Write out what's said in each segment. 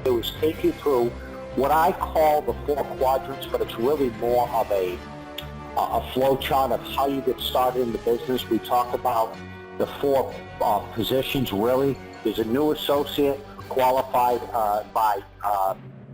do is take you through what I call the 4 quadrants, but it's really more of a flow chart of how you get started in the business. We talk about the 4 positions, really. There's a new associate qualified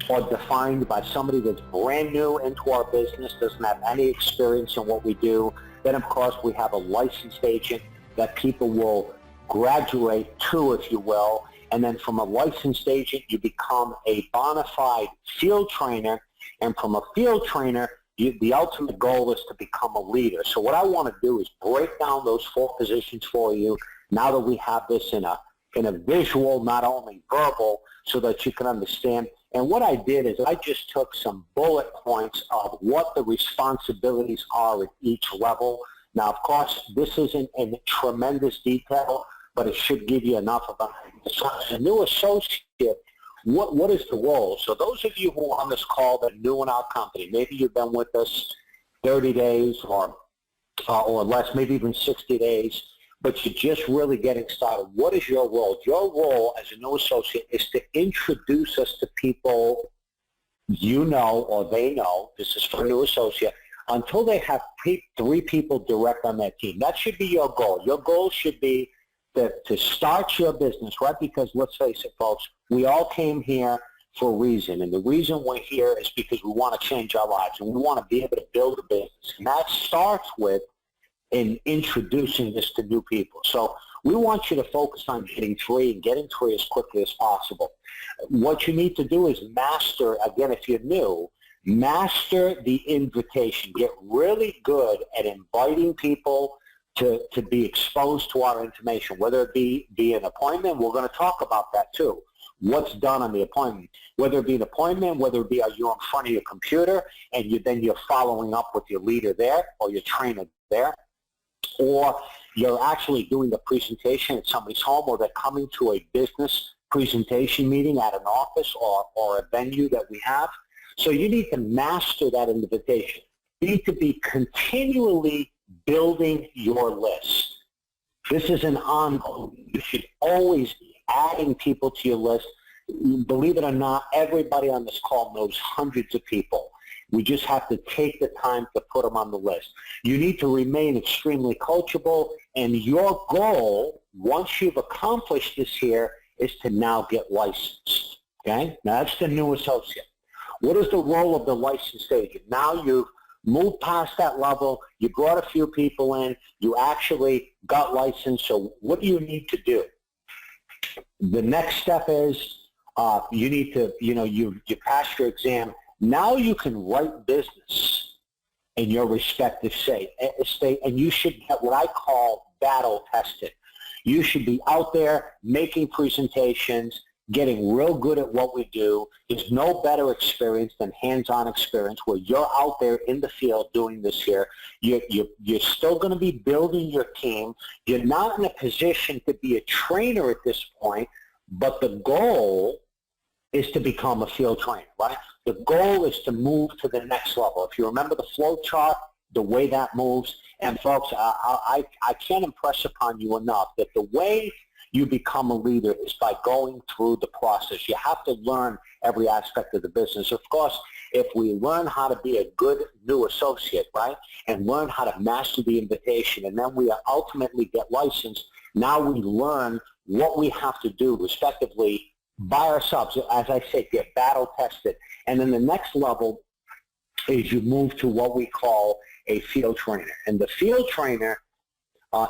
or defined by somebody that's brand new into our business, doesn't have any experience in what we do. Then, of course, we have a licensed agent that people will graduate to, if you will. And then from a licensed agent, you become a bona fide field trainer. And from a field trainer, the ultimate goal is to become a leader. So what I want to do is break down those 4 positions for you now that we have this in a visual, not only verbal, so that you can understand. And what I did is I just took some bullet points of what the responsibilities are at each level. Now, of course, this isn't in tremendous detail, but it should give you enough of a new associate. What is the role? So those of you who are on this call that are new in our company, maybe you've been with us 30 days or less, maybe even 60 days, but you're just really getting started. What is your role? Your role as a new associate is to introduce us to people you know or they know. This is for a new associate, until they have 3 people direct on that team. That should be your goal. Your goal should be to start your business, right? Because let's face it, folks, we all came here for a reason. And the reason we're here is because we want to change our lives and we want to be able to build a business. And that starts with introducing this to new people. So we want you to focus on getting 3 and getting 3 as quickly as possible. What you need to do is master, again, if you're new, master the invitation. Get really good at inviting people to be exposed to our information, whether it be an appointment. We're going to talk about that too. What's done on the appointment, whether it be an appointment, whether it be you're in front of your computer and you're following up with your leader there or your trainer there, or you're actually doing the presentation at somebody's home, or they're coming to a business presentation meeting at an office or a venue that we have. So you need to master that invitation. You need to be continually building your list. This is an ongoing. You should always be adding people to your list. Believe it or not, everybody on this call knows hundreds of people. We just have to take the time to put them on the list. You need to remain extremely coachable, and your goal, once you've accomplished this here, is to now get licensed. Okay? Now that's the new associate. What is the role of the licensed agent? Now you've moved past that level, you brought a few people in, you actually got licensed, so what do you need to do? The next step is you need to, you passed your exam. Now you can write business in your respective state, and you should get what I call battle tested. You should be out there making presentations, getting real good at what we do. There's no better experience than hands-on experience where you're out there in the field doing this here. You're still going to be building your team. You're not in a position to be a trainer at this point, but the goal is to become a field trainer, right? The goal is to move to the next level. If you remember the flow chart, the way that moves, and folks, I can't impress upon you enough that the way you become a leader is by going through the process. You have to learn every aspect of the business. Of course, if we learn how to be a good new associate, right, and learn how to master the invitation, and then we ultimately get licensed, now we learn what we have to do respectively by ourselves. As I say, get battle tested. And then the next level is you move to what we call a field trainer. And the field trainer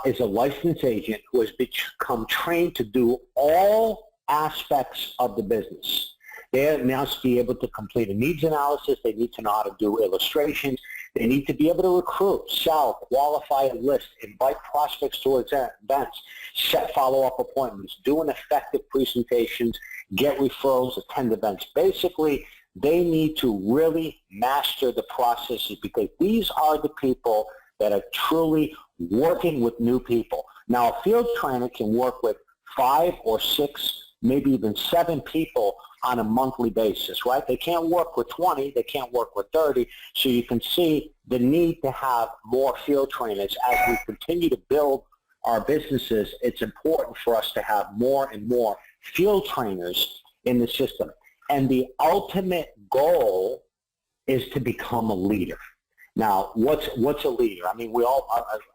is a licensed agent who has become trained to do all aspects of the business. They must be able to complete a needs analysis. They need to know how to do illustrations. They need to be able to recruit, sell, qualify a list, invite prospects to events, set follow-up appointments, do an effective presentations, get referrals, attend events. Basically, they need to really master the processes because these are the people that are truly working with new people. Now, a field trainer can work with 5 or 6, maybe even 7 people on a monthly basis, right? They can't work with 20, they can't work with 30, so you can see the need to have more field trainers. As we continue to build our businesses, it's important for us to have more and more field trainers in the system. And the ultimate goal is to become a leader. Now, what's a leader? I mean, we all,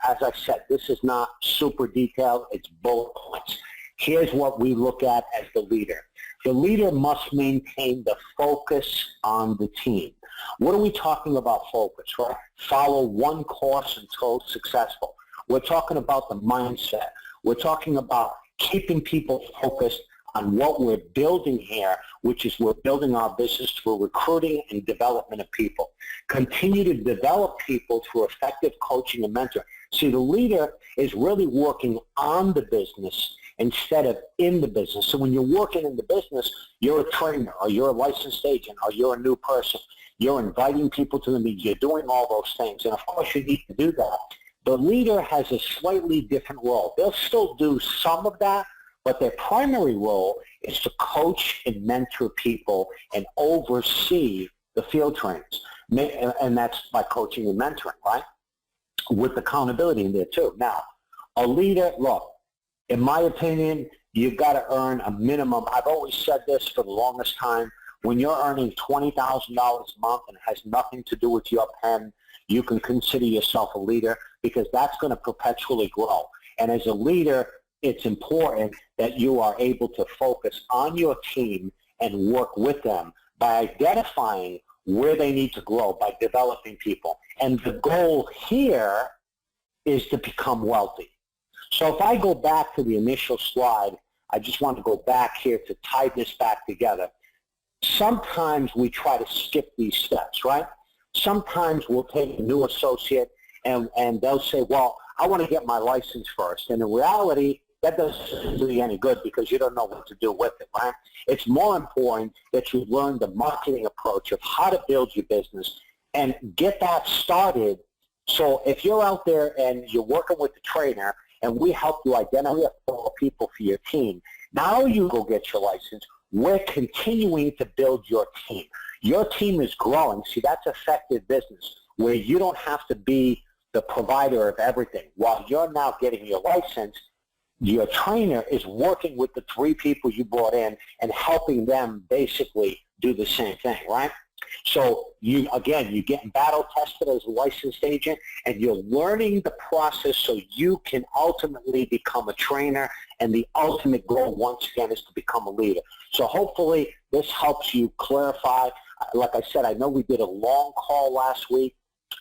as I said, this is not super detailed. It's bullet points. Here's what we look at as the leader. The leader must maintain the focus on the team. What are we talking about focus, right? Follow one course until successful. We're talking about the mindset. We're talking about keeping people focused on what we're building here, which is we're building our business through recruiting and development of people. Continue to develop people through effective coaching and mentoring. See, the leader is really working on the business instead of in the business. So when you're working in the business, you're a trainer or you're a licensed agent or you're a new person. You're inviting people to the meeting. You're doing all those things. And of course, you need to do that. The leader has a slightly different role. They'll still do some of that, but their primary role is to coach and mentor people and oversee the field trainings. And that's by coaching and mentoring, right? With accountability in there too. Now, a leader, look, in my opinion, you've got to earn a minimum. I've always said this for the longest time. When you're earning $20,000 a month and it has nothing to do with your pen, you can consider yourself a leader because that's going to perpetually grow. And as a leader, it's important that you are able to focus on your team and work with them by identifying where they need to grow, by developing people. And the goal here is to become wealthy. So if I go back to the initial slide, I just want to go back here to tie this back together. Sometimes we try to skip these steps, right? Sometimes we'll take a new associate and they'll say, well, I want to get my license first. And in reality, that doesn't do you any good because you don't know what to do with it, right? It's more important that you learn the marketing approach of how to build your business and get that started. So if you're out there and you're working with the trainer and we help you identify people for your team, now you go get your license. We're continuing to build your team. Your team is growing. See, that's effective business where you don't have to be the provider of everything. While you're now getting your license, your trainer is working with the 3 people you brought in and helping them basically do the same thing, right? So you're getting battle tested as a licensed agent and you're learning the process so you can ultimately become a trainer, and the ultimate goal once again is to become a leader. So hopefully this helps you clarify. Like I said, I know we did a long call last week.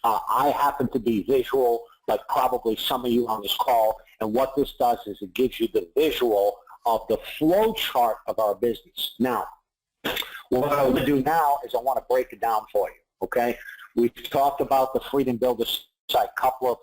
I happen to be visual, like probably some of you on this call, and what this does is it gives you the visual of the flow chart of our business. Now, what I want to do now is I want to break it down for you, okay? We've talked about the Freedom Builder site, couple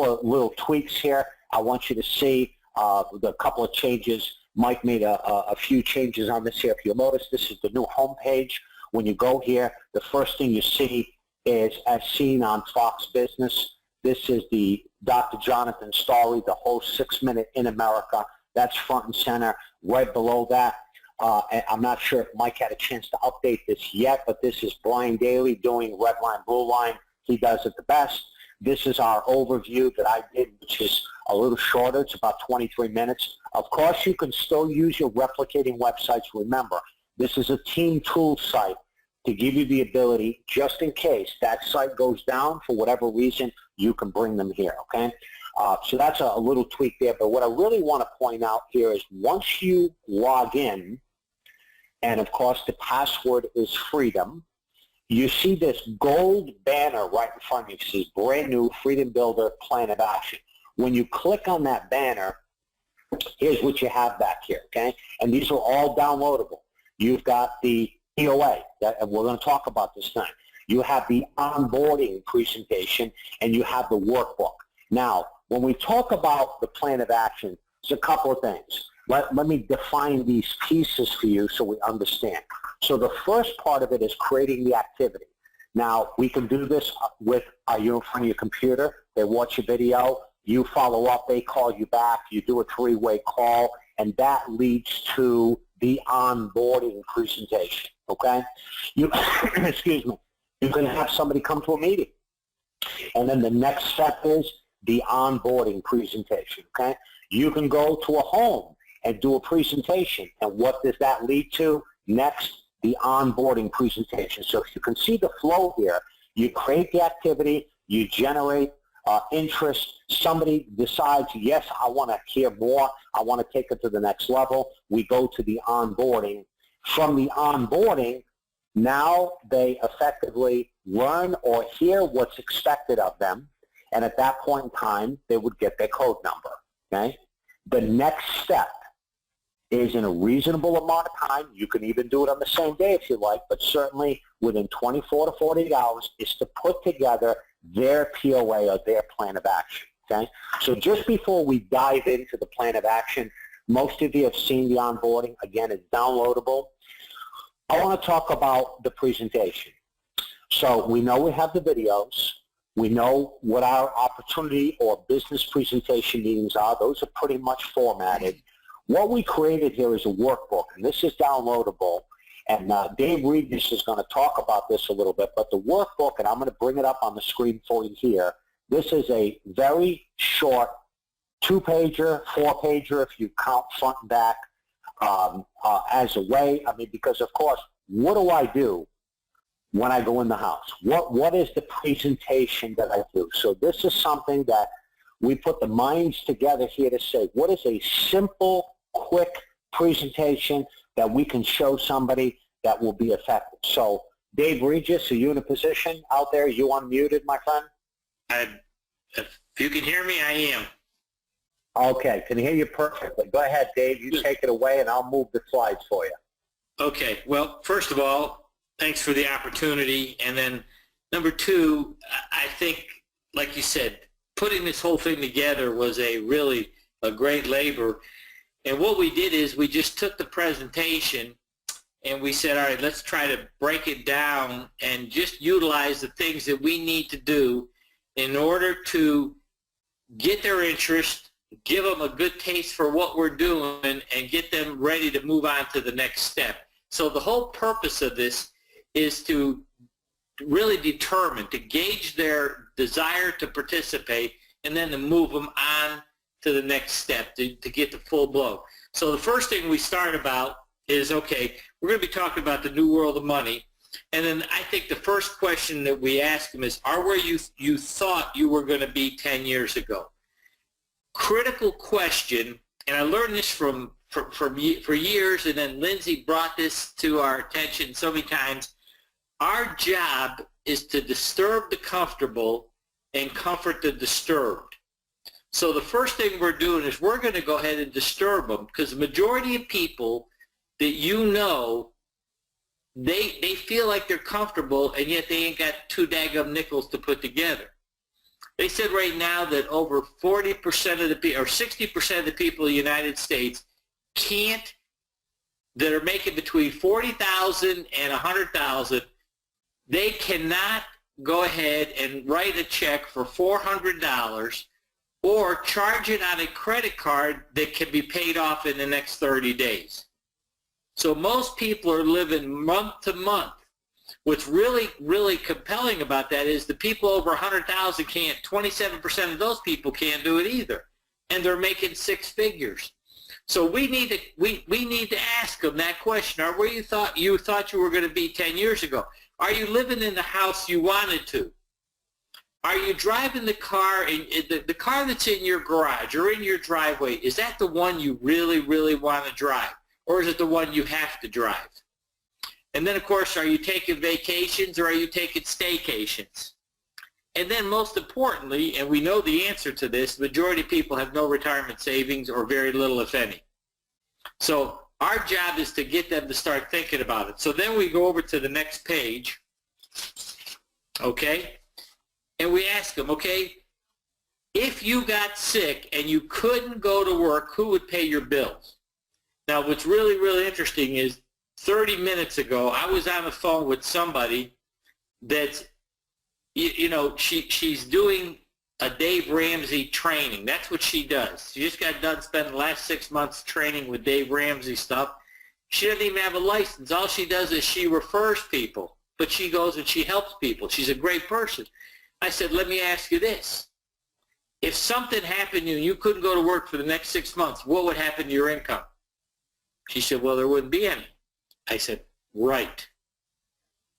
of little tweaks here. I want you to see the couple of changes. Mike made a few changes on this here. If you notice, this is the new homepage. When you go here, the first thing you see is as seen on Fox Business. This is the Dr. Jonathan Story, the whole 6-minute in America. That's front and center. Right below that, I'm not sure if Mike had a chance to update this yet, but this is Brian Daly doing Red Line, Blue Line. He does it the best. This is our overview that I did, which is a little shorter. It's about 23 minutes. Of course, you can still use your replicating websites. Remember, this is a team tool site to give you the ability, just in case that site goes down for whatever reason, you can bring them here, okay? So that's a little tweak there. But what I really want to point out here is once you log in, and of course the password is freedom, you see this gold banner right in front of you. It says brand new Freedom Builder Plan of Action. When you click on that banner, here's what you have back here, okay? And these are all downloadable. You've got the P.O.A. and we're going to talk about this thing. You have the onboarding presentation, and you have the workbook. Now, when we talk about the plan of action, there's a couple of things. Let me define these pieces for you so we understand. So the first part of it is creating the activity. Now, we can do this with you in front of your computer. They watch your video. You follow up. They call you back. You do a 3-way call, and that leads to the onboarding presentation, okay? Excuse me. You can have somebody come to a meeting. And then the next step is the onboarding presentation, okay? You can go to a home and do a presentation. And what does that lead to? Next, the onboarding presentation. So if you can see the flow here, you create the activity, you generate interest, somebody decides, yes, I want to hear more, I want to take it to the next level, we go to the onboarding. From the onboarding, now they effectively learn or hear what's expected of them, and at that point in time, they would get their code number, okay? The next step is in a reasonable amount of time, you can even do it on the same day if you like, but certainly within 24 to 48 hours, is to put together their POA or their plan of action, okay? So just before we dive into the plan of action, most of you have seen the onboarding. Again, it's downloadable. I want to talk about the presentation. So we know we have the videos. We know what our opportunity or business presentation meetings are. Those are pretty much formatted. What we created here is a workbook, and this is downloadable. And Dave Regis is going to talk about this a little bit, but the workbook, and I'm going to bring it up on the screen for you here, this is a very short 2-pager, 4-pager if you count front and back as a way, because of course, what do I do when I go in the house? What is the presentation that I do? So this is something that we put the minds together here to say, what is a simple, quick presentation that we can show somebody that will be effective? So, Dave Regis, are you in a position out there? You unmuted, my friend? If you can hear me, I am. Okay, can hear you perfectly. Go ahead, Dave. You take it away, and I'll move the slides for you. Okay. Well, first of all, thanks for the opportunity. And then number two, I think, like you said, putting this whole thing together was really a great labor. And what we did is we just took the presentation and we said, all right, let's try to break it down and just utilize the things that we need to do in order to get their interest, give them a good taste for what we're doing, and get them ready to move on to the next step. So the whole purpose of this is to really determine, to gauge their desire to participate, and then to move them on to the next step, to get the full blow. So the first thing we start about is, okay, we're going to be talking about the new world of money. And then I think the first question that we ask them is, are where you thought you were going to be 10 years ago? Critical question, and I learned this for years, and then Lindsay brought this to our attention so many times. Our job is to disturb the comfortable and comfort the disturbed. So the first thing we're doing is we're going to go ahead and disturb them, because the majority of people that you know, they feel like they're comfortable, and yet they ain't got 2 daggum nickels to put together. They said right now that over 40% of the people, or 60% of the people in the United States that are making between $40,000 and $100,000, they cannot go ahead and write a check for $400 or charge it on a credit card that can be paid off in the next 30 days. So most people are living month to month. What's really, really compelling about that is the people over 100,000 can't, 27% of those people can't do it either. And they're making 6 figures. So we need to ask them that question. Are where you thought you were going to be 10 years ago? Are you living in the house you wanted to? Are you driving the car, and the car that's in your garage or in your driveway, is that the one you really, really want to drive? Or is it the one you have to drive? And then, of course, are you taking vacations or are you taking staycations? And then most importantly, and we know the answer to this, the majority of people have no retirement savings or very little, if any. So our job is to get them to start thinking about it. So then we go over to the next page, okay? And we ask them, okay, if you got sick and you couldn't go to work, who would pay your bills? Now, what's really, really interesting is 30 minutes ago, I was on the phone with somebody that's, you know, she's doing a Dave Ramsey training. That's what she does. She just got done spending the last 6 months training with Dave Ramsey stuff. She doesn't even have a license. All she does is she refers people, but she goes and she helps people. She's a great person. I said, let me ask you this. If something happened to you and you couldn't go to work for the next 6 months, what would happen to your income? She said, well, there wouldn't be any. I said, right.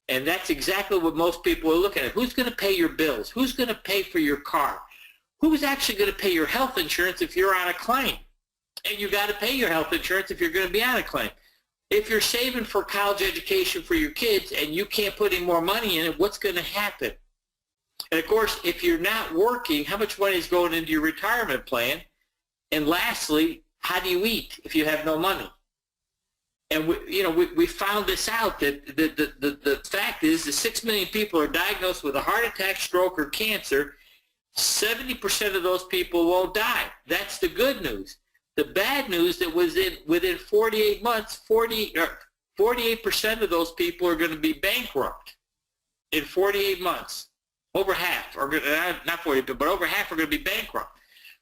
And that's exactly what most people are looking at. Who's going to pay your bills? Who's going to pay for your car? Who's actually going to pay your health insurance if you're on a claim? And you got to pay your health insurance if you're going to be on a claim. If you're saving for college education for your kids and you can't put any more money in it, what's going to happen? And of course, if you're not working, how much money is going into your retirement plan? And lastly, how do you eat if you have no money? And we found this out that the fact is that 6 million people are diagnosed with a heart attack, stroke, or cancer. 70% of those people won't die. That's the good news. The bad news that was within 48 months, 48% of those people are going to be bankrupt in 48 months. Over half, or not 40, but over half are going to be bankrupt.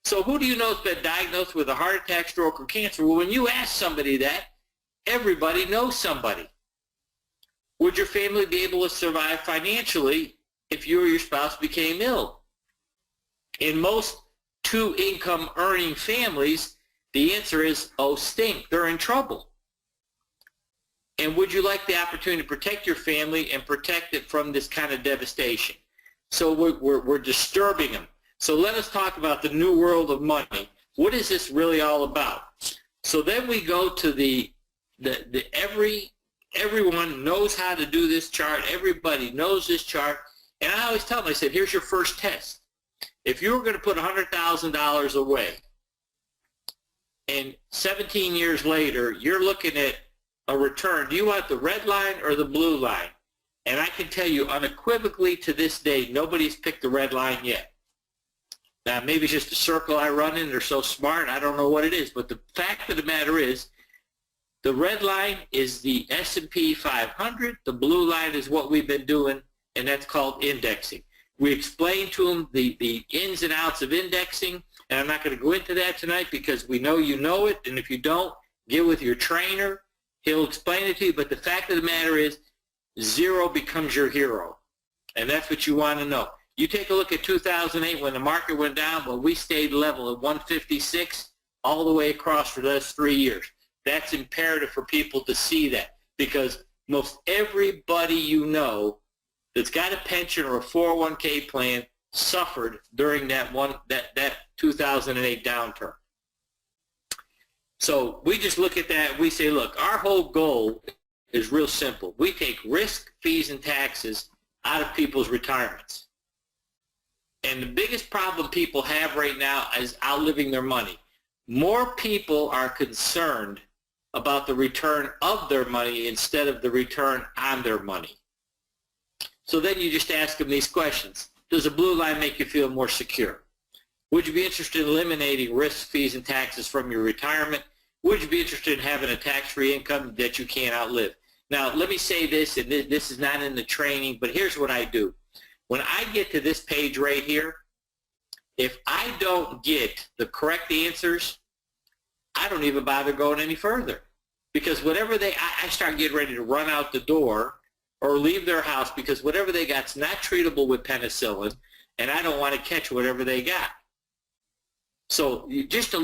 So who do you know has been diagnosed with a heart attack, stroke, or cancer? Well, when you ask somebody that, everybody knows somebody. Would your family be able to survive financially if you or your spouse became ill? In most two-income earning families, the answer is, oh, stink, they're in trouble. And would you like the opportunity to protect your family and protect it from this kind of devastation? So we're disturbing them. So let us talk about the new world of money. What is this really all about? So then we go to everyone knows how to do this chart. Everybody knows this chart. And I always tell them, I said, here's your first test. If you were going to put $100,000 away and 17 years later, you're looking at a return, do you want the red line or the blue line? And I can tell you unequivocally to this day, nobody's picked the red line yet. Now, maybe it's just a circle I run in. They're so smart. I don't know what it is. But the fact of the matter is, the red line is the S&P 500. The blue line is what we've been doing, and that's called indexing. We explain to them the ins and outs of indexing, and I'm not going to go into that tonight because we know you know it, and if you don't, get with your trainer. He'll explain it to you. But the fact of the matter is, zero becomes your hero, and that's what you want to know. You take a look at 2008 when the market went down, well, we stayed level at 156 all the way across for those 3 years. That's imperative for people to see that because most everybody you know that's got a pension or a 401k plan suffered during that 2008 downturn. So we just look at that and we say, look, our whole goal is real simple. We take risk, fees, and taxes out of people's retirements. And the biggest problem people have right now is outliving their money. More people are concerned about the return of their money instead of the return on their money. So then you just ask them these questions. Does a blue line make you feel more secure? Would you be interested in eliminating risks, fees, and taxes from your retirement? Would you be interested in having a tax-free income that you can't outlive? Now, let me say this, and this is not in the training, but here's what I do. When I get to this page right here, if I don't get the correct answers, I don't even bother going any further. Because whatever I start getting ready to run out the door or leave their house because whatever they got's not treatable with penicillin, and I don't want to catch whatever they got. So just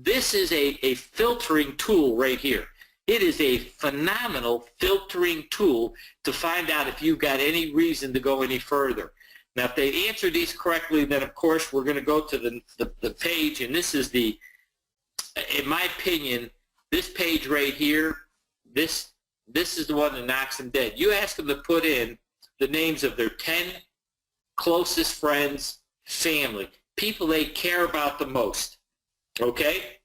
this is a filtering tool right here. It is a phenomenal filtering tool to find out if you've got any reason to go any further. Now, if they answer these correctly, then of course we're going to go to the page, and this is in my opinion, this page right here, this is the one that knocks them dead. You ask them to put in the names of their 10 closest friends, family, people they care about the most, okay?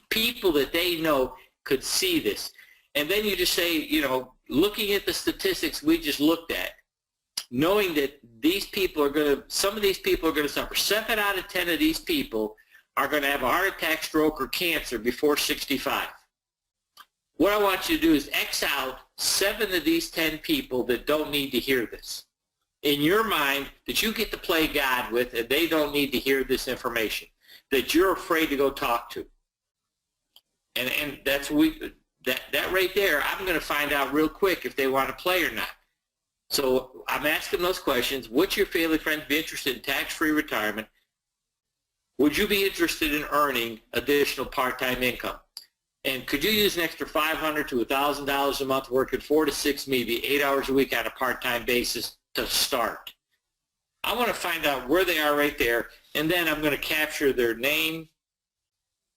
People that they know could see this. And then you just say, looking at the statistics we just looked at, knowing that some of these people are going to suffer. 7 out of 10 of these people are going to have a heart attack, stroke, or cancer before 65. What I want you to do is X out 7 of these 10 people that don't need to hear this. In your mind, that you get to play God with, and they don't need to hear this information, that you're afraid to go talk to. And that's that right there, I'm going to find out real quick if they want to play or not. So I'm asking those questions. Would your family friends be interested in tax-free retirement? Would you be interested in earning additional part-time income? And could you use an extra $500 to $1,000 a month working 4 to 6, maybe 8 hours a week on a part-time basis to start? I want to find out where they are right there, and then I'm going to capture their name,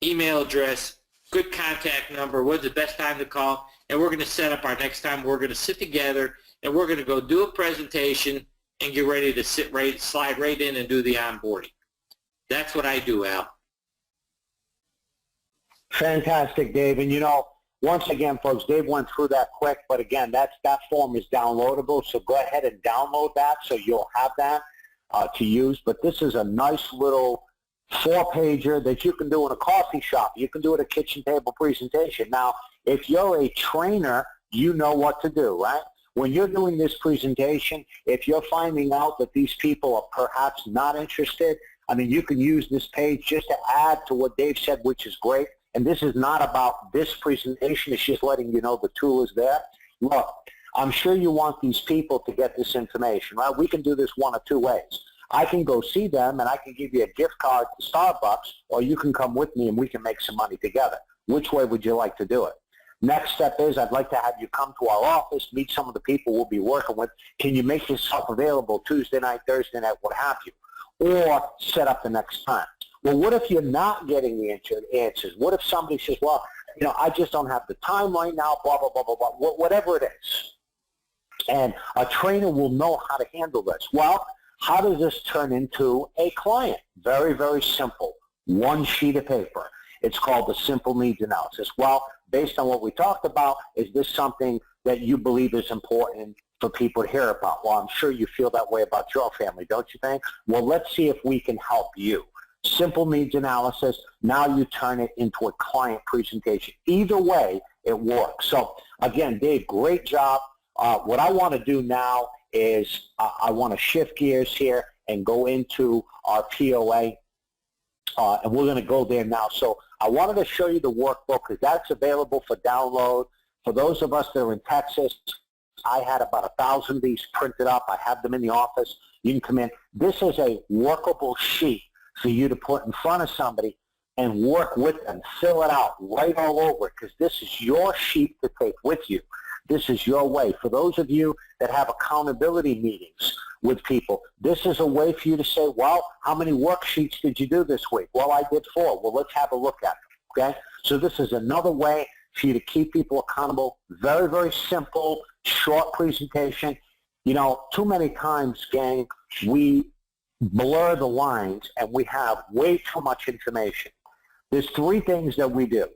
email address, good contact number, what's the best time to call, and we're going to set up our next time. We're going to sit together, and we're going to go do a presentation and get ready to slide right in and do the onboarding. That's what I do, Al. Fantastic, Dave. And, you know, once again, folks, Dave went through that quick, but again, that form is downloadable, so go ahead and download that so you'll have that to use. But this is a nice little 4-pager that you can do in a coffee shop. You can do it at a kitchen table presentation. Now, if you're a trainer, you know what to do, right? When you're doing this presentation, if you're finding out that these people are perhaps not interested, I mean, you can use this page just to add to what Dave said, which is great. And this is not about this presentation. It's just letting you know the tool is there. Look, I'm sure you want these people to get this information, right? We can do this one of two ways. I can go see them, and I can give you a gift card to Starbucks, or you can come with me, and we can make some money together. Which way would you like to do it? Next step is I'd like to have you come to our office, meet some of the people we'll be working with. Can you make yourself available Tuesday night, Thursday night, what have you? Or set up the next time. Well, what if you're not getting the answers? What if somebody says, well, you know, I just don't have the time right now, blah, blah, blah, blah, blah, whatever it is. And a trainer will know how to handle this. Well, how does this turn into a client? Very, very simple. One sheet of paper. It's called the simple needs analysis. Well, based on what we talked about, is this something that you believe is important for people to hear about? Well, I'm sure you feel that way about your family, don't you think? Well, let's see if we can help you. Simple needs analysis. Now you turn it into a client presentation. Either way, it works. So, again, Dave, great job. What I want to do now is I want to shift gears here and go into our P.O.A. And we're going to go there now. So I wanted to show you the workbook because that's available for download. For those of us that are in Texas, I had about 1,000 of these printed up. I have them in the office. You can come in. This is a workable sheet for you to put in front of somebody and work with them. Fill it out right all over because this is your sheet to take with you. This is your way. For those of you that have accountability meetings with people, this is a way for you to say, well, how many worksheets did you do this week? Well, I did 4. Well, let's have a look at them, okay? So this is another way for you to keep people accountable. Very, very simple, short presentation. You know, too many times, gang, we blur the lines and we have way too much information. There's 3 things that we do.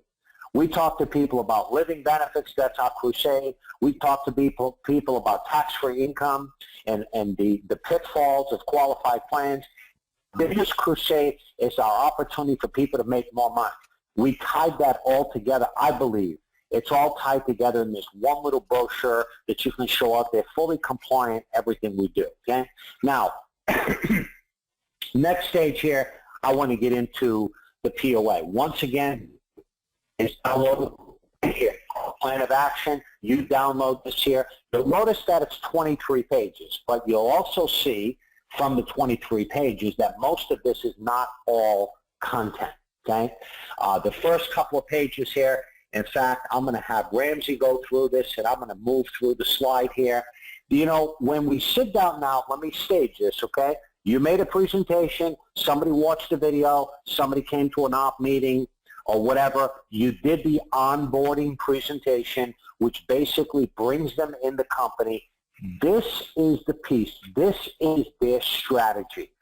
We talk to people about living benefits. That's our crusade. We talk to people about tax-free income and the pitfalls of qualified plans. This crusade is our opportunity for people to make more money. We tied that all together, I believe. It's all tied together in this one little brochure that you can show out there, fully compliant, everything we do, okay? Now, next stage here, I want to get into the P.O.A. Once again, it's downloadable here. Plan of action, you download this here. You'll notice that it's 23 pages, but you'll also see from the 23 pages that most of this is not all content, okay? The first couple of pages here, in fact, I'm going to have Ramsey go through this, and I'm going to move through the slide here. You know, when we sit down now, let me stage this, okay? You made a presentation, somebody watched the video, somebody came to an op meeting or whatever. You did the onboarding presentation, which basically brings them in the company. This is the piece. This is their strategy.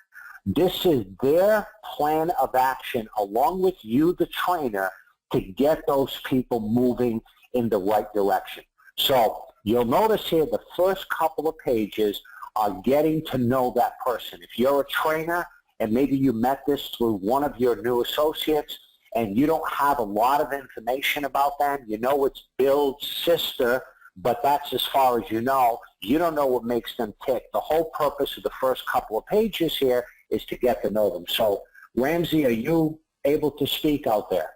This is their plan of action along with you, the trainer, to get those people moving in the right direction. So you'll notice here the first couple of pages are getting to know that person. If you're a trainer and maybe you met this through one of your new associates and you don't have a lot of information about them, you know it's Bill's sister, but that's as far as you know. You don't know what makes them tick. The whole purpose of the first couple of pages here is to get to know them. So, Ramsey, are you able to speak out there?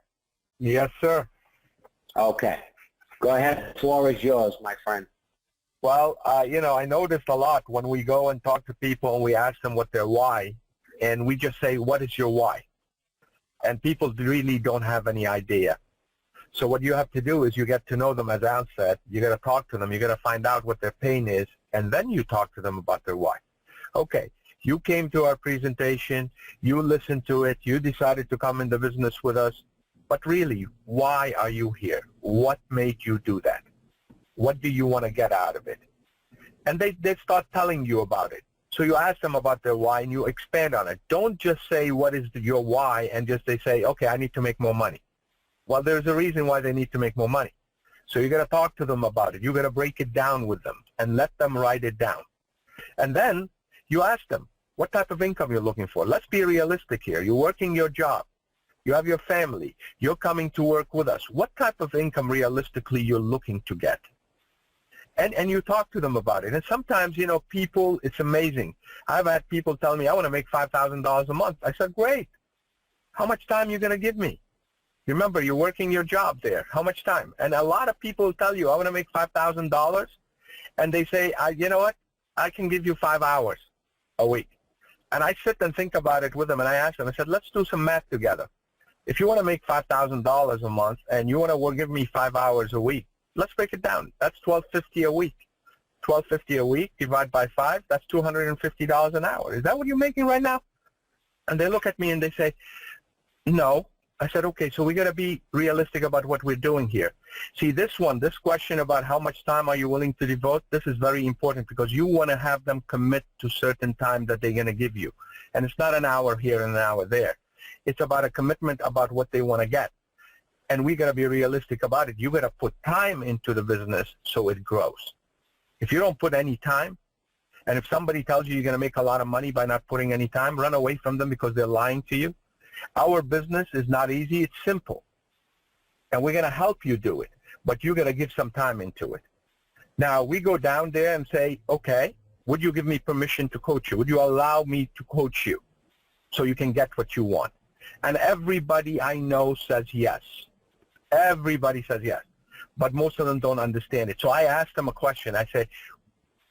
Yes, sir. Okay. Go ahead. The floor is yours, my friend. Well, you know, I noticed a lot when we go and talk to people and we ask them what their why, and we just say, what is your why? And people really don't have any idea. So what you have to do is you get to know them, as Al said. You got to talk to them. You got to find out what their pain is, and then you talk to them about their why. Okay, you came to our presentation. You listened to it. You decided to come in the business with us. But really, why are you here? What made you do that? What do you want to get out of it? And they start telling you about it. So you ask them about their why, and you expand on it. Don't just say, what is your why, and just they say, okay, I need to make more money. Well, there's a reason why they need to make more money. So you got to talk to them about it. You got to break it down with them and let them write it down. And then you ask them, what type of income you're looking for? Let's be realistic here. You're working your job. You have your family. You're coming to work with us. What type of income realistically you're looking to get? And you talk to them about it. And sometimes, you know, people, it's amazing. I've had people tell me, I want to make $5,000 a month. I said, great. How much time are you going to give me? Remember, you're working your job there. How much time? And a lot of people tell you, I want to make $5,000. And they say, you know what? I can give you 5 hours a week. And I sit and think about it with them, and I ask them, I said, let's do some math together. If you want to make $5,000 a month and you want to give me 5 hours a week, let's break it down. That's $1,250 a week. $1,250 a week divided by 5, that's $250 an hour. Is that what you're making right now? And they look at me and they say, no. I said, okay, so we got to be realistic about what we're doing here. See, this question about how much time are you willing to devote, this is very important because you want to have them commit to certain time that they're going to give you. And it's not an hour here and an hour there. It's about a commitment about what they want to get. And we got to be realistic about it. You got to put time into the business so it grows. If you don't put any time, and if somebody tells you you're going to make a lot of money by not putting any time, run away from them because they're lying to you. Our business is not easy. It's simple. And we're going to help you do it. But you got to give some time into it. Now, we go down there and say, okay, would you give me permission to coach you? Would you allow me to coach you so you can get what you want? And everybody I know says yes. Everybody says yes. But most of them don't understand it. So I ask them a question. I say,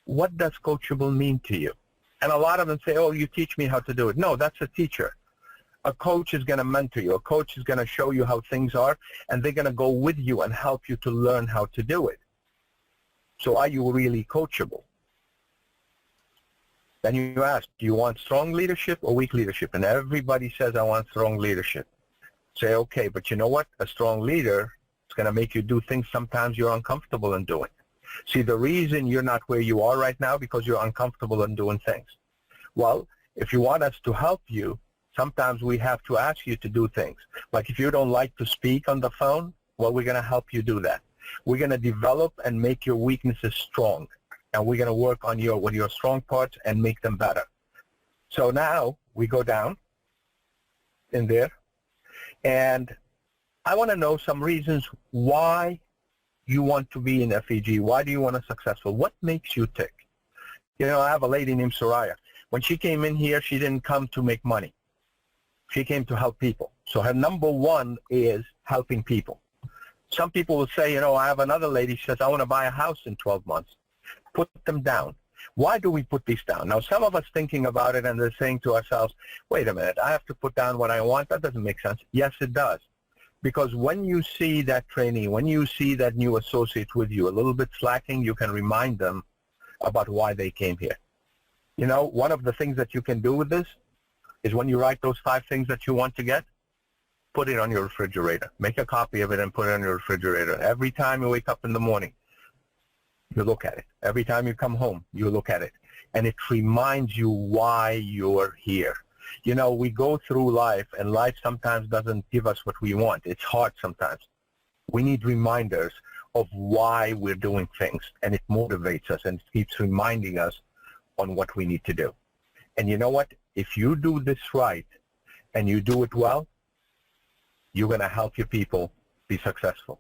what does coachable mean to you? And a lot of them say, oh, you teach me how to do it. No, that's a teacher. A coach is going to mentor you. A coach is going to show you how things are, and they're going to go with you and help you to learn how to do it. So are you really coachable? Then you ask, do you want strong leadership or weak leadership? And everybody says, I want strong leadership. Say, okay, but you know what? A strong leader is going to make you do things sometimes you're uncomfortable in doing. See, the reason you're not where you are right now because you're uncomfortable in doing things. Well, if you want us to help you, sometimes we have to ask you to do things. Like if you don't like to speak on the phone, well, we're going to help you do that. We're going to develop and make your weaknesses strong. And we're going to work on your strong parts and make them better. So now we go down in there. And I want to know some reasons why you want to be in FEG. Why do you want to be successful? What makes you tick? You know, I have a lady named Soraya. When she came in here, she didn't come to make money. She came to help people. So her number one is helping people. Some people will say, you know, I have another lady, she says, I want to buy a house in 12 months. Put them down. Why do we put these down? Now, some of us thinking about it and they're saying to ourselves, wait a minute, I have to put down what I want? That doesn't make sense. Yes, it does. Because when you see that trainee, when you see that new associate with you a little bit slacking, you can remind them about why they came here. You know, one of the things that you can do with this is when you write those 5 things that you want to get, put it on your refrigerator. Make a copy of it and put it on your refrigerator. Every time you wake up in the morning, you look at it. Every time you come home, you look at it. And it reminds you why you're here. You know, we go through life, and life sometimes doesn't give us what we want. It's hard sometimes. We need reminders of why we're doing things, and it motivates us and it keeps reminding us on what we need to do. And you know what? If you do this right and you do it well, you're going to help your people be successful.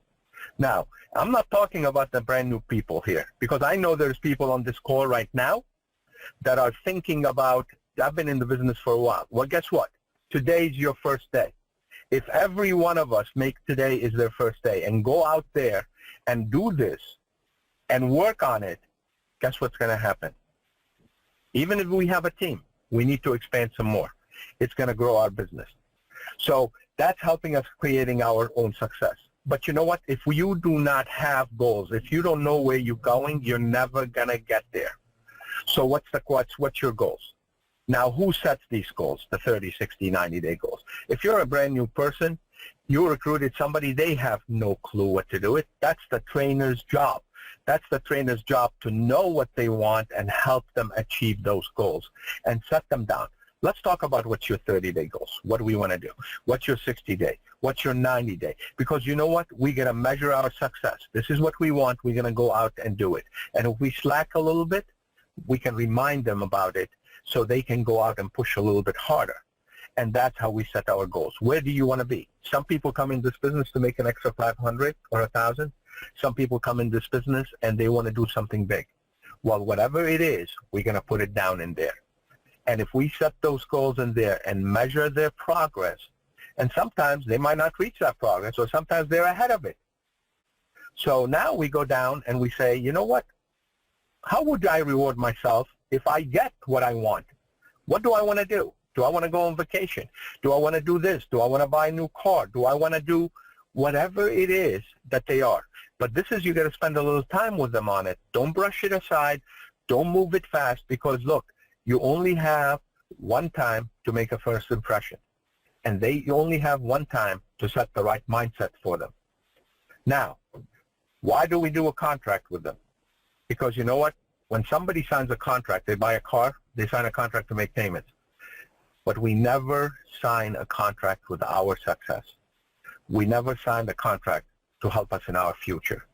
Now, I'm not talking about the brand new people here, because I know there's people on this call right now that are thinking about, I've been in the business for a while. Well, guess what? Today's your first day. If every one of us make today is their first day and go out there and do this and work on it, guess what's going to happen? Even if we have a team, we need to expand some more. It's going to grow our business. So that's helping us creating our own success. But you know what? If you do not have goals, if you don't know where you're going, you're never going to get there. So what's your goals? Now, who sets these goals, the 30, 60, 90-day goals? If you're a brand new person, you recruited somebody, they have no clue what to do. That's the trainer's job. That's the trainer's job to know what they want and help them achieve those goals and set them down. Let's talk about what's your 30-day goals. What do we want to do? What's your 60-day? What's your 90-day? Because you know what? We're going to measure our success. This is what we want. We're going to go out and do it. And if we slack a little bit, we can remind them about it so they can go out and push a little bit harder. And that's how we set our goals. Where do you want to be? Some people come in this business to make an extra 500 or 1,000. Some people come in this business and they want to do something big. Well, whatever it is, we're going to put it down in there. And if we set those goals in there and measure their progress, and sometimes they might not reach that progress, or sometimes they're ahead of it. So now we go down and we say, you know what? How would I reward myself if I get what I want? What do I want to do? Do I want to go on vacation? Do I want to do this? Do I want to buy a new car? Do I want to do whatever it is that they are? But this is, you got to spend a little time with them on it. Don't brush it aside. Don't move it fast, because look, you only have one time to make a first impression. And you only have one time to set the right mindset for them. Now, why do we do a contract with them? Because you know what? When somebody signs a contract, they buy a car, they sign a contract to make payments. But we never sign a contract with our success. We never sign a contract to help us in our future.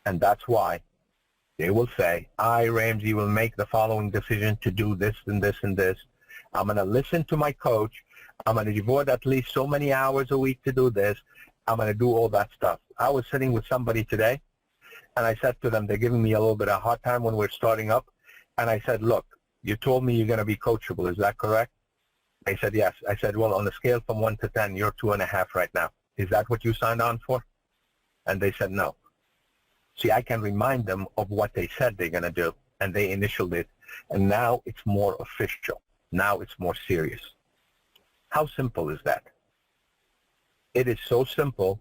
And that's why they will say, I, Ramsey, will make the following decision to do this and this and this. I'm going to listen to my coach. I'm going to devote at least so many hours a week to do this. I'm going to do all that stuff. I was sitting with somebody today, and I said to them, they're giving me a little bit of a hard time when we're starting up. And I said, look, you told me you're going to be coachable. Is that correct? They said, yes. I said, well, on a scale from 1 to 10, you're 2.5 right now. Is that what you signed on for? And they said, no. See, I can remind them of what they said they're going to do, and they initialed it. And now it's more official. Now it's more serious. How simple is that? It is so simple.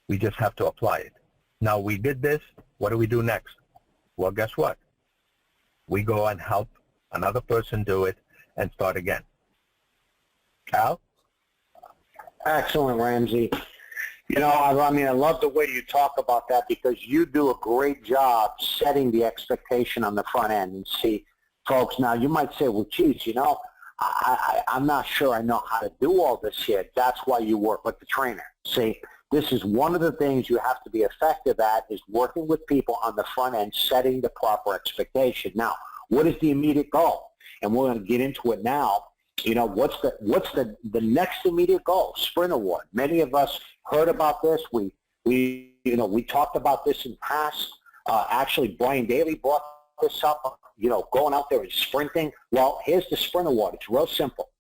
We just have to apply it. Now, we did this. What do we do next? Well, guess what? We go and help another person do it and start again. Al? Excellent, Ramsey. You know, I mean, I love the way you talk about that, because you do a great job setting the expectation on the front end. And see, folks, now you might say, well, geez, you know, I'm not sure I know how to do all this here. That's why you work with the trainer. See, this is one of the things you have to be effective at, is working with people on the front end, setting the proper expectation. Now, what is the immediate goal? And we're going to get into it now. You know, what's the next immediate goal? Sprint award. Many of us heard about this. We talked about this in past. Actually, Brian Daly brought this up. You know, going out there and sprinting. Well, here's the sprint award. It's real simple.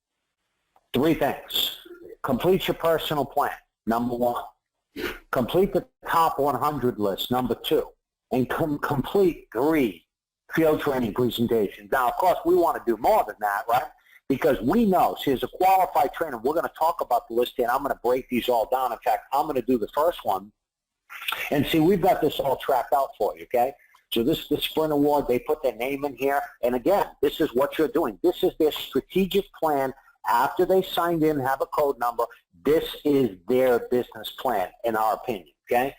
3 things. Complete your personal plan, number 1. Complete the top 100 list, number 2. And complete 3 field training presentations. Now, of course, we want to do more than that, right? Because we know, see, as a qualified trainer, we're going to talk about the list here, and I'm going to break these all down. In fact, I'm going to do the first one. And see, we've got this all tracked out for you, okay? So this is the Sprint Award. They put their name in here. And again, this is what you're doing. This is their strategic plan. After they signed in, have a code number, this is their business plan, in our opinion, okay?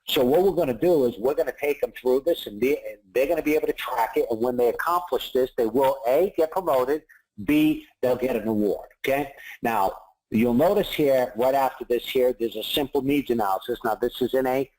So what we're going to do is we're going to take them through this, and they're going to be able to track it. And when they accomplish this, they will, A, get promoted, B, they'll get an award, okay? Now, you'll notice here, right after this here, there's a simple needs analysis. Now, this is in a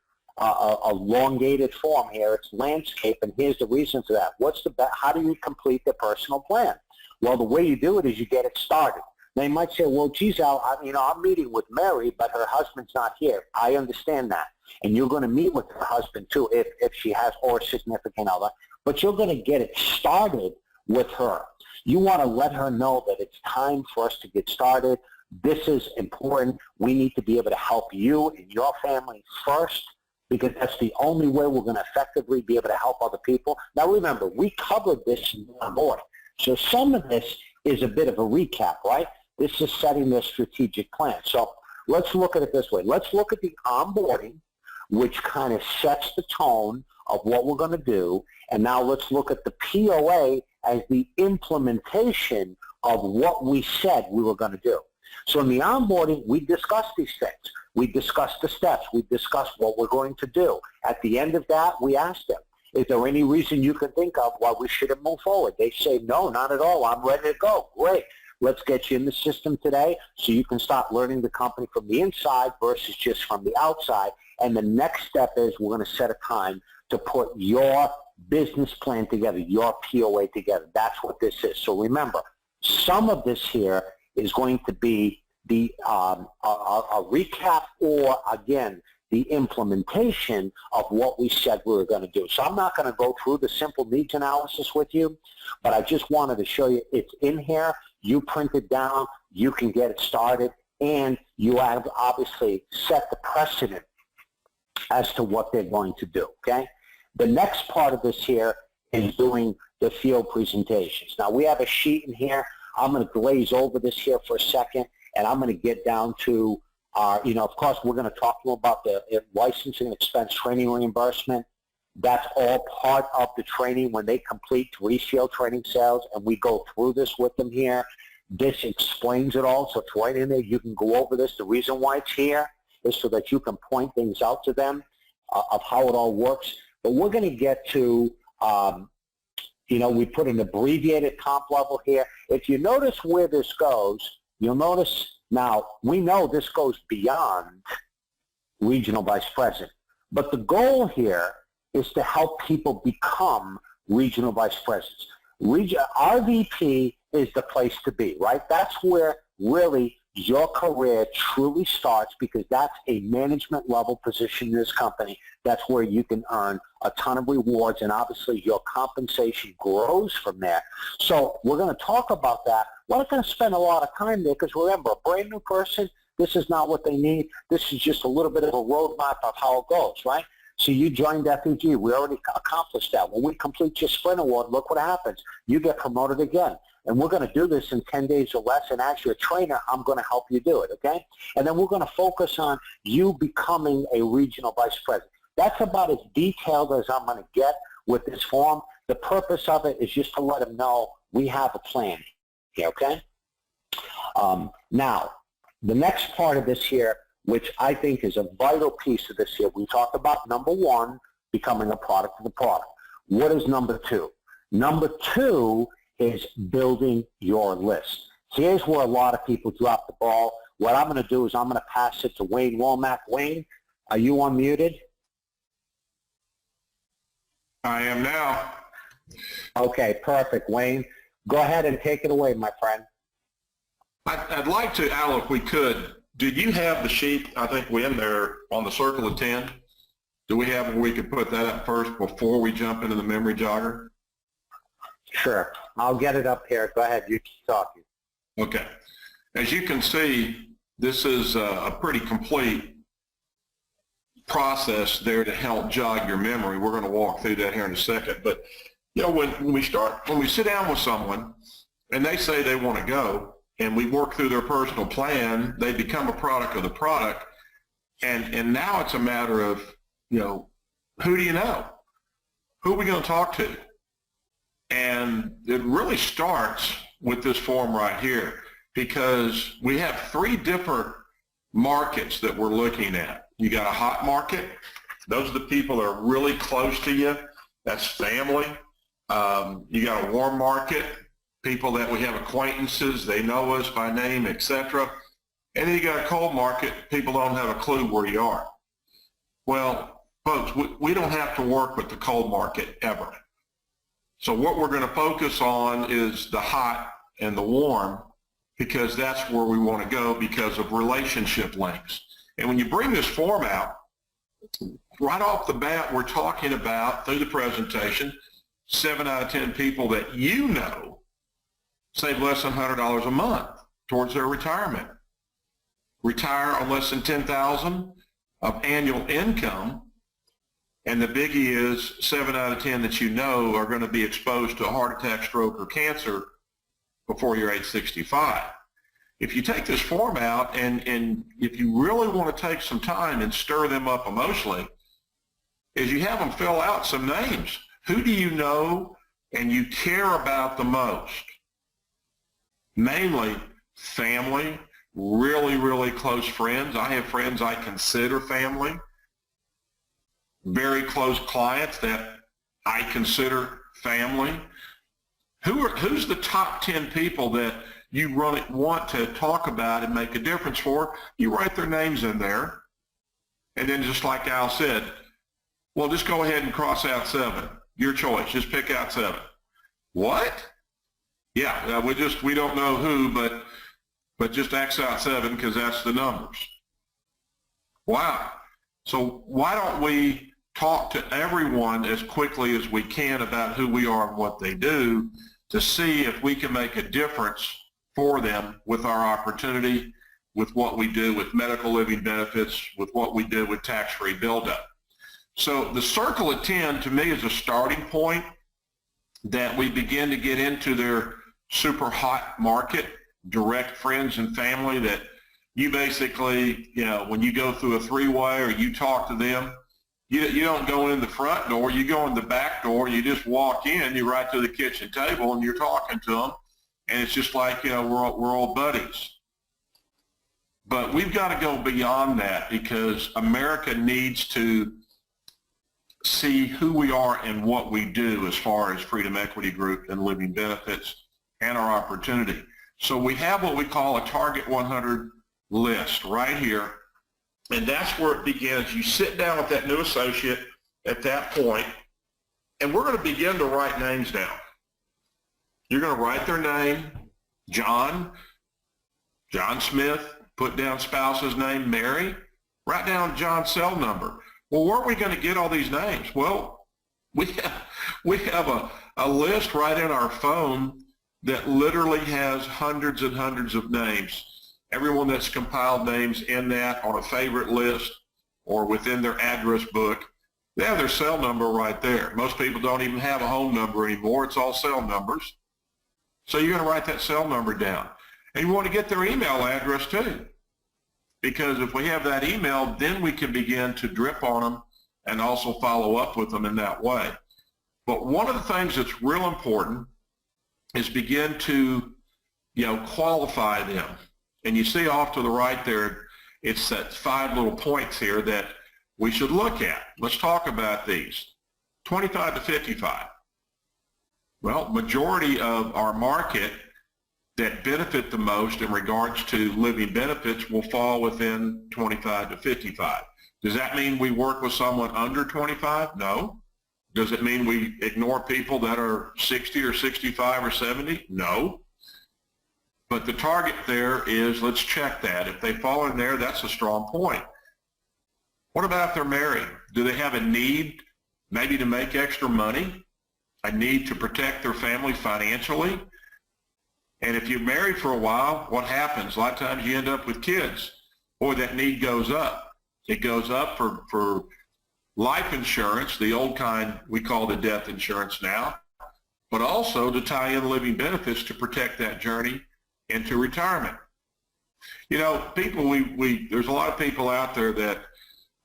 elongated form here. It's landscape, and here's the reason for that. How do you complete the personal plan? Well, the way you do it is you get it started. They might say, well, geez, Al, I'm meeting with Mary, but her husband's not here. I understand that. And you're going to meet with her husband, too, if she has, or a significant other. But you're going to get it started with her. You want to let her know that it's time for us to get started. This is important. We need to be able to help you and your family first, because that's the only way we're going to effectively be able to help other people. Now, remember, we covered this on board. So some of this is a bit of a recap, right? This is setting their strategic plan. So let's look at it this way. Let's look at the onboarding, which kind of sets the tone of what we're going to do. And now let's look at the P.O.A. as the implementation of what we said we were going to do. So in the onboarding, we discussed these things. We discussed the steps. We discussed what we're going to do. At the end of that, we asked them, is there any reason you can think of why we shouldn't move forward? They say, no, not at all. I'm ready to go. Great. Let's get you in the system today so you can start learning the company from the inside versus just from the outside. And the next step is we're going to set a time to put your business plan together, your P.O.A. together. That's what this is. So remember, some of this here is going to be the a recap or, again, the implementation of what we said we were going to do. So I'm not going to go through the simple needs analysis with you, but I just wanted to show you it's in here. You print it down, you can get it started, and you have obviously set the precedent as to what they're going to do, okay? The next part of this here is doing the field presentations. Now, we have a sheet in here. I'm going to glaze over this here for a second, and I'm going to get down to our, of course, we're going to talk to them about the licensing expense training reimbursement. That's all part of the training when they complete 3 field training sales, and we go through this with them here. This explains it all, so it's right in there. You can go over this. The reason why it's here is so that you can point things out to them of how it all works. But we're going to get to, we put an abbreviated comp level here. If you notice where this goes, you'll notice now we know this goes beyond regional vice president. But the goal here is to help people become regional vice presidents. RVP is the place to be, right? That's where really your career truly starts, because that's a management level position in this company. That's where you can earn a ton of rewards, and obviously your compensation grows from there. So we're going to talk about that. We're not going to spend a lot of time there, because remember, a brand new person, this is not what they need. This is just a little bit of a roadmap of how it goes, right? So you joined FEG. We already accomplished that. When we complete your sprint award, look what happens. You get promoted again. And we're going to do this in 10 days or less. And as your trainer, I'm going to help you do it, okay? And then we're going to focus on you becoming a regional vice president. That's about as detailed as I'm going to get with this form. The purpose of it is just to let them know we have a plan here, okay? Now, the next part of this here, which I think is a vital piece of this here, we talked about number 1, becoming a product of the product. What is number 2? Number 2 is building your list. Here's where a lot of people drop the ball. What I'm going to do is I'm going to pass it to Wayne Womack. Wayne, are you unmuted? I am now. Okay, perfect, Wayne. Go ahead and take it away, my friend. I'd like to, Al, if we could, did you have the sheet, I think we're in there on the circle of 10? Do we have where we could put that up first before we jump into the memory jogger? Sure. I'll get it up here. Go ahead. You keep talking. Okay. As you can see, this is a pretty complete process there to help jog your memory. We're going to walk through that here in a second. But, when we sit down with someone and they say they want to go, and we work through their personal plan, they become a product of the product. And now it's a matter of, who do you know? Who are we going to talk to? And it really starts with this form right here, because we have 3 different markets that we're looking at. You got a hot market. Those are the people that are really close to you. That's family. You got a warm market, people that we have acquaintances, they know us by name, etc. And then you got a cold market, people don't have a clue where you are. Well, folks, we don't have to work with the cold market ever. So what we're going to focus on is the hot and the warm, because that's where we want to go because of relationship links. And when you bring this form out, right off the bat, we're talking about, through the presentation, 7 out of 10 people that save less than $100 a month towards their retirement. Retire on less than $10,000 of annual income. And the biggie is 7 out of 10 that are going to be exposed to a heart attack, stroke, or cancer before you're age 65. if you take this form out and if you really want to take some time and stir them up emotionally, is you have them fill out some names. Who do you know and you care about the most? Mainly family, really, really close friends. I have friends I consider family. Very close clients that I consider family. Who's the top 10 people that you really want to talk about and make a difference for? You write their names in there. And then just like Al said, well, just go ahead and cross out 7. Your choice. Just pick out 7. What? Yeah, we don't know who, but just X out 7 because that's the numbers. Wow. So why don't we talk to everyone as quickly as we can about who we are and what they do to see if we can make a difference for them with our opportunity, with what we do with medical living benefits, with what we do with tax-free buildup. So the circle of 10 to me is a starting point that we begin to get into their super hot market, direct friends and family that you basically, when you go through a 3-way or you talk to them, you don't go in the front door, you go in the back door, you just walk in, you're right to the kitchen table and you're talking to them, and it's just like, we're all buddies. But we've got to go beyond that because America needs to see who we are and what we do as far as Freedom Equity Group and living benefits and our opportunity. So we have what we call a Target 100 list right here, and that's where it begins. You sit down with that new associate at that point, and we're going to begin to write names down. You're going to write their name, John Smith, put down spouse's name, Mary, write down John's cell number. Well, where are we going to get all these names? Well, we have a list right in our phone that literally has hundreds and hundreds of names. Everyone that's compiled names in that on a favorite list or within their address book, they have their cell number right there. Most people don't even have a home number anymore. It's all cell numbers. So you're going to write that cell number down. And you want to get their email address too. Because if we have that email, then we can begin to drip on them and also follow up with them in that way. But one of the things that's real important is begin to, qualify them. And you see off to the right there, it's that 5 little points here that we should look at. Let's talk about these. 25 to 55. Well, majority of our market that benefit the most in regards to living benefits will fall within 25 to 55. Does that mean we work with someone under 25? No. Does it mean we ignore people that are 60 or 65 or 70? No. But the target there is, let's check that. If they fall in there, that's a strong point. What about if they're married? Do they have a need maybe to make extra money? A need to protect their family financially? And if you're married for a while, what happens? A lot of times you end up with kids. Boy, that need goes up. It goes up for life insurance, the old kind we call the death insurance now, but also to tie in living benefits to protect that journey into retirement. People, there's a lot of people out there that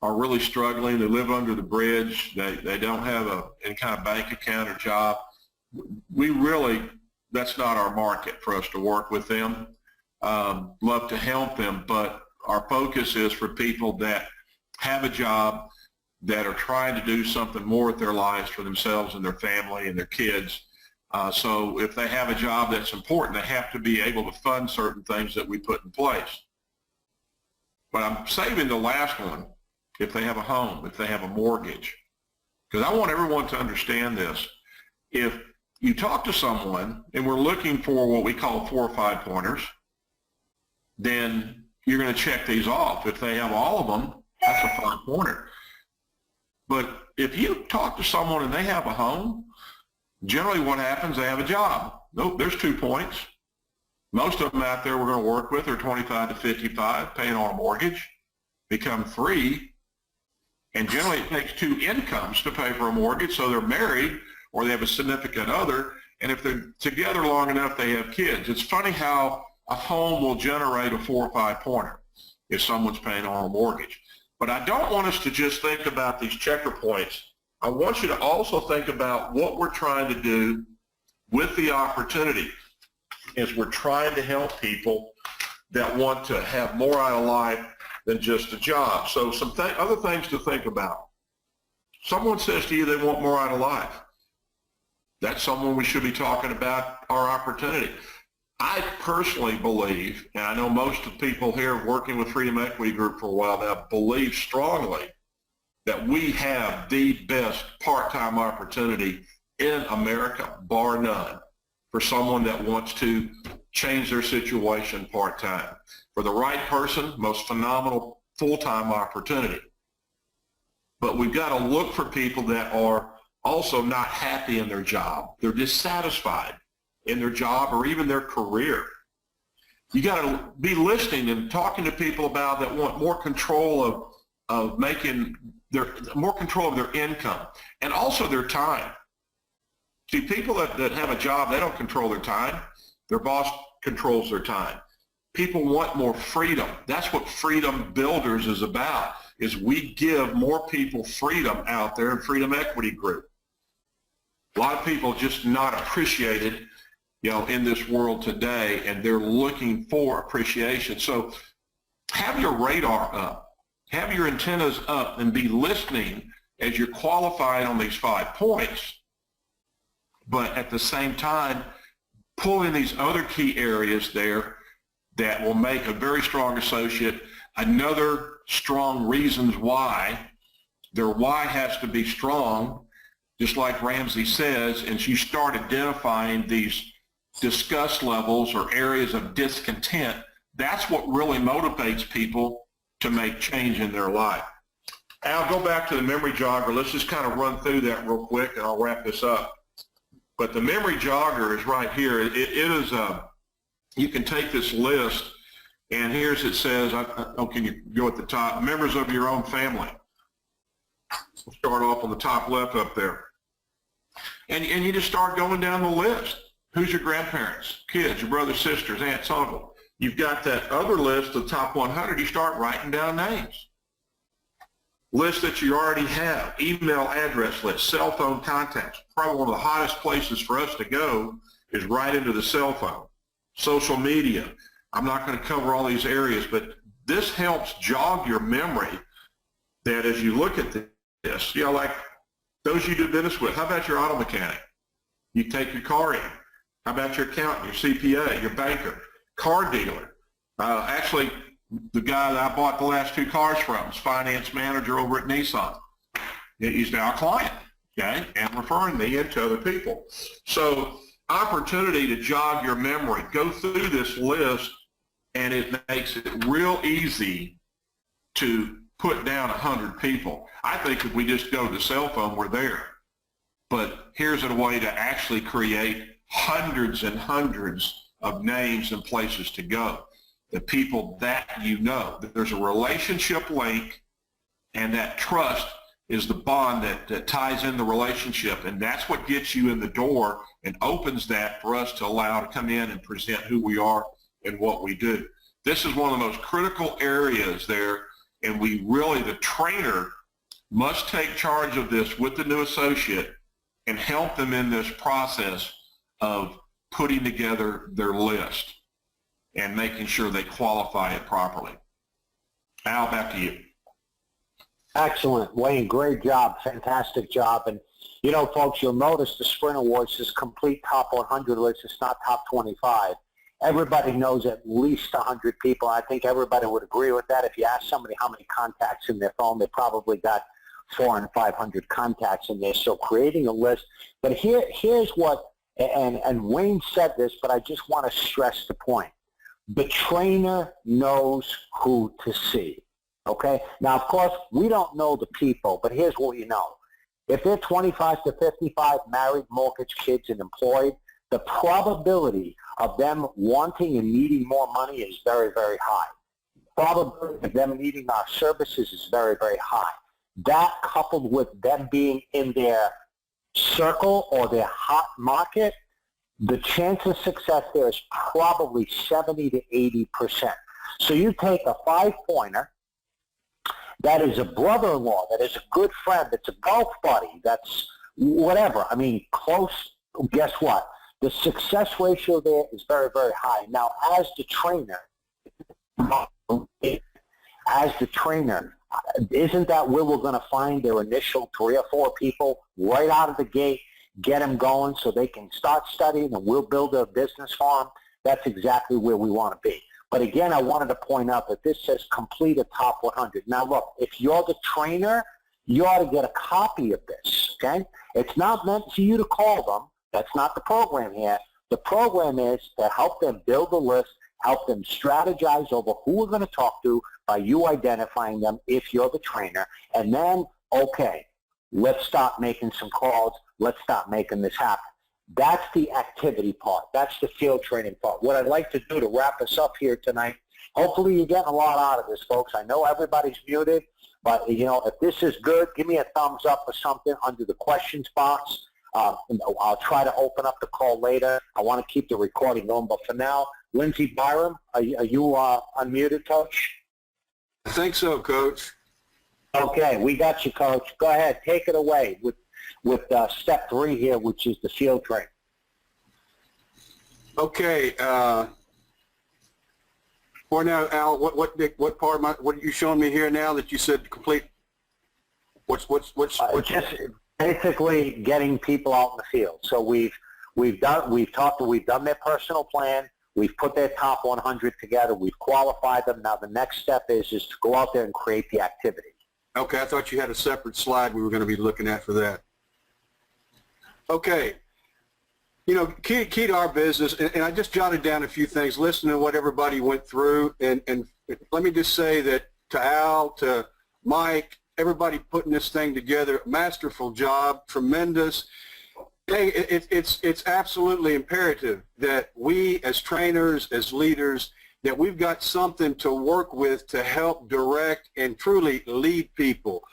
are really struggling. They live under the bridge. They don't have any kind of bank account or job. That's not our market for us to work with them. Love to help them, but our focus is for people that have a job, that are trying to do something more with their lives for themselves and their family and their kids. So if they have a job that's important, they have to be able to fund certain things that we put in place. But I'm saving the last one, if they have a home, if they have a mortgage. Because I want everyone to understand this. If you talk to someone and we're looking for what we call 4 or 5 pointers, then you're going to check these off. If they have all of them, that's a 5-pointer. But if you talk to someone and they have a home, generally what happens, they have a job. Nope, there's 2 points. Most of them out there we're going to work with are 25 to 55, paying on a mortgage, become 3, and generally it takes 2 incomes to pay for a mortgage, so they're married or they have a significant other, and if they're together long enough, they have kids. It's funny how a home will generate a 4 or 5 pointer if someone's paying on a mortgage. But I don't want us to just think about these checker points. I want you to also think about what we're trying to do with the opportunity as we're trying to help people that want to have more out of life than just a job. So some other things to think about. Someone says to you they want more out of life. That's someone we should be talking about our opportunity. I personally believe, and I know most of the people here working with Freedom Equity Group for a while now believe strongly that we have the best part-time opportunity in America, bar none, for someone that wants to change their situation part-time. For the right person, most phenomenal full-time opportunity. But we've got to look for people that are also not happy in their job. They're dissatisfied in their job or even their career. You got to be listening and talking to people about that want more control of making more control of their income and also their time. See, people that have a job, they don't control their time. Their boss controls their time. People want more freedom. That's what Freedom Builders is about, is we give more people freedom out there in Freedom Equity Group. A lot of people just not appreciated, in this world today, and they're looking for appreciation. So have your radar up, have your antennas up, and be listening as you're qualified on these 5 points. But at the same time, pull in these other key areas there that will make a very strong associate. Another strong reasons why. Their why has to be strong, just like Ramsey says, and you start identifying these disgust levels or areas of discontent. That's what really motivates people to make change in their life. Al, go back to the memory jogger. Let's just kind of run through that real quick, and I'll wrap this up. But the memory jogger is right here. It is you can take this list, and here's it says, can you go at the top, members of your own family. We'll start off on the top left up there. And you just start going down the list. Who's your grandparents, kids, your brothers, sisters, aunts, uncle? You've got that other list, the top 100. You start writing down names. List that you already have, email address list, cell phone contacts. Probably one of the hottest places for us to go is right into the cell phone. Social media. I'm not going to cover all these areas, but this helps jog your memory that as you look at this, like those you do business with, how about your auto mechanic? You take your car in. How about your accountant, your CPA, your banker, car dealer? Actually, the guy that I bought the last 2 cars from is finance manager over at Nissan. He's now a client, okay, and referring me into other people. So opportunity to jog your memory. Go through this list, and it makes it real easy to put down 100 people. I think if we just go to the cell phone, we're there. But here's a way to actually create hundreds and hundreds of names and places to go. The people that you know. There's a relationship link, and that trust is the bond that ties in the relationship, and that's what gets you in the door and opens that for us to allow to come in and present who we are and what we do. This is one of the most critical areas there, and we really, the trainer must take charge of this with the new associate and help them in this process of putting together their list and making sure they qualify it properly. Al, back to you. Excellent, Wayne. Great job. Fantastic job. And, folks, you'll notice the Sprint Awards is complete top 100 list. It's not top 25. Everybody knows at least 100 people. I think everybody would agree with that. If you ask somebody how many contacts in their phone, they probably got 400 and 500 contacts in there. So creating a list. But here's what, and Wayne said this, but I just want to stress the point. The trainer knows who to see, okay? Now, of course, we don't know the people, but here's what you know. If they're 25 to 55, married, mortgage, kids, and employed, the probability of them wanting and needing more money is very, very high. Probability of them needing our services is very, very high. That coupled with them being in their circle or their hot market, the chance of success there is probably 70 to 80%. So you take a 5-pointer that is a brother-in-law, that is a good friend, that's a golf buddy, that's whatever. I mean, close. Guess what? The success ratio there is very, very high. Now, as the trainer, isn't that where we're going to find their initial 3 or 4 people right out of the gate, get them going so they can start studying and we'll build a business for them? That's exactly where we want to be. But again, I wanted to point out that this says complete a top 100. Now, look, if you're the trainer, you ought to get a copy of this, okay? It's not meant for you to call them. That's not the program here. The program is to help them build a list, help them strategize over who we're going to talk to by you identifying them if you're the trainer. And then, okay, let's start making some calls. Let's start making this happen. That's the activity part. That's the field training part. What I'd like to do to wrap us up here tonight, hopefully you're getting a lot out of this, folks. I know everybody's muted, but, you know, if this is good, give me a thumbs up or something under the questions box. I'll try to open up the call later. I want to keep the recording going, but for now, Lindsey Byram, are you unmuted, Coach? I think so, Coach. Okay, we got you, Coach. Go ahead, take it away with step 3 here, which is the field training. Okay. For now, Al, what part what are you showing me here now that you said complete? What's just basically getting people out in the field. So we've done their personal plan. We've put their top 100 together. We've qualified them. Now the next step is to go out there and create the activity. Okay, I thought you had a separate slide we were going to be looking at for that. Okay, you know, key to our business, and I just jotted down a few things, listening to what everybody went through, and let me just say that to Al, to Mike, everybody putting this thing together, masterful job, tremendous. Hey, it's absolutely imperative that we as trainers, as leaders, that we've got something to work with to help direct and truly lead people.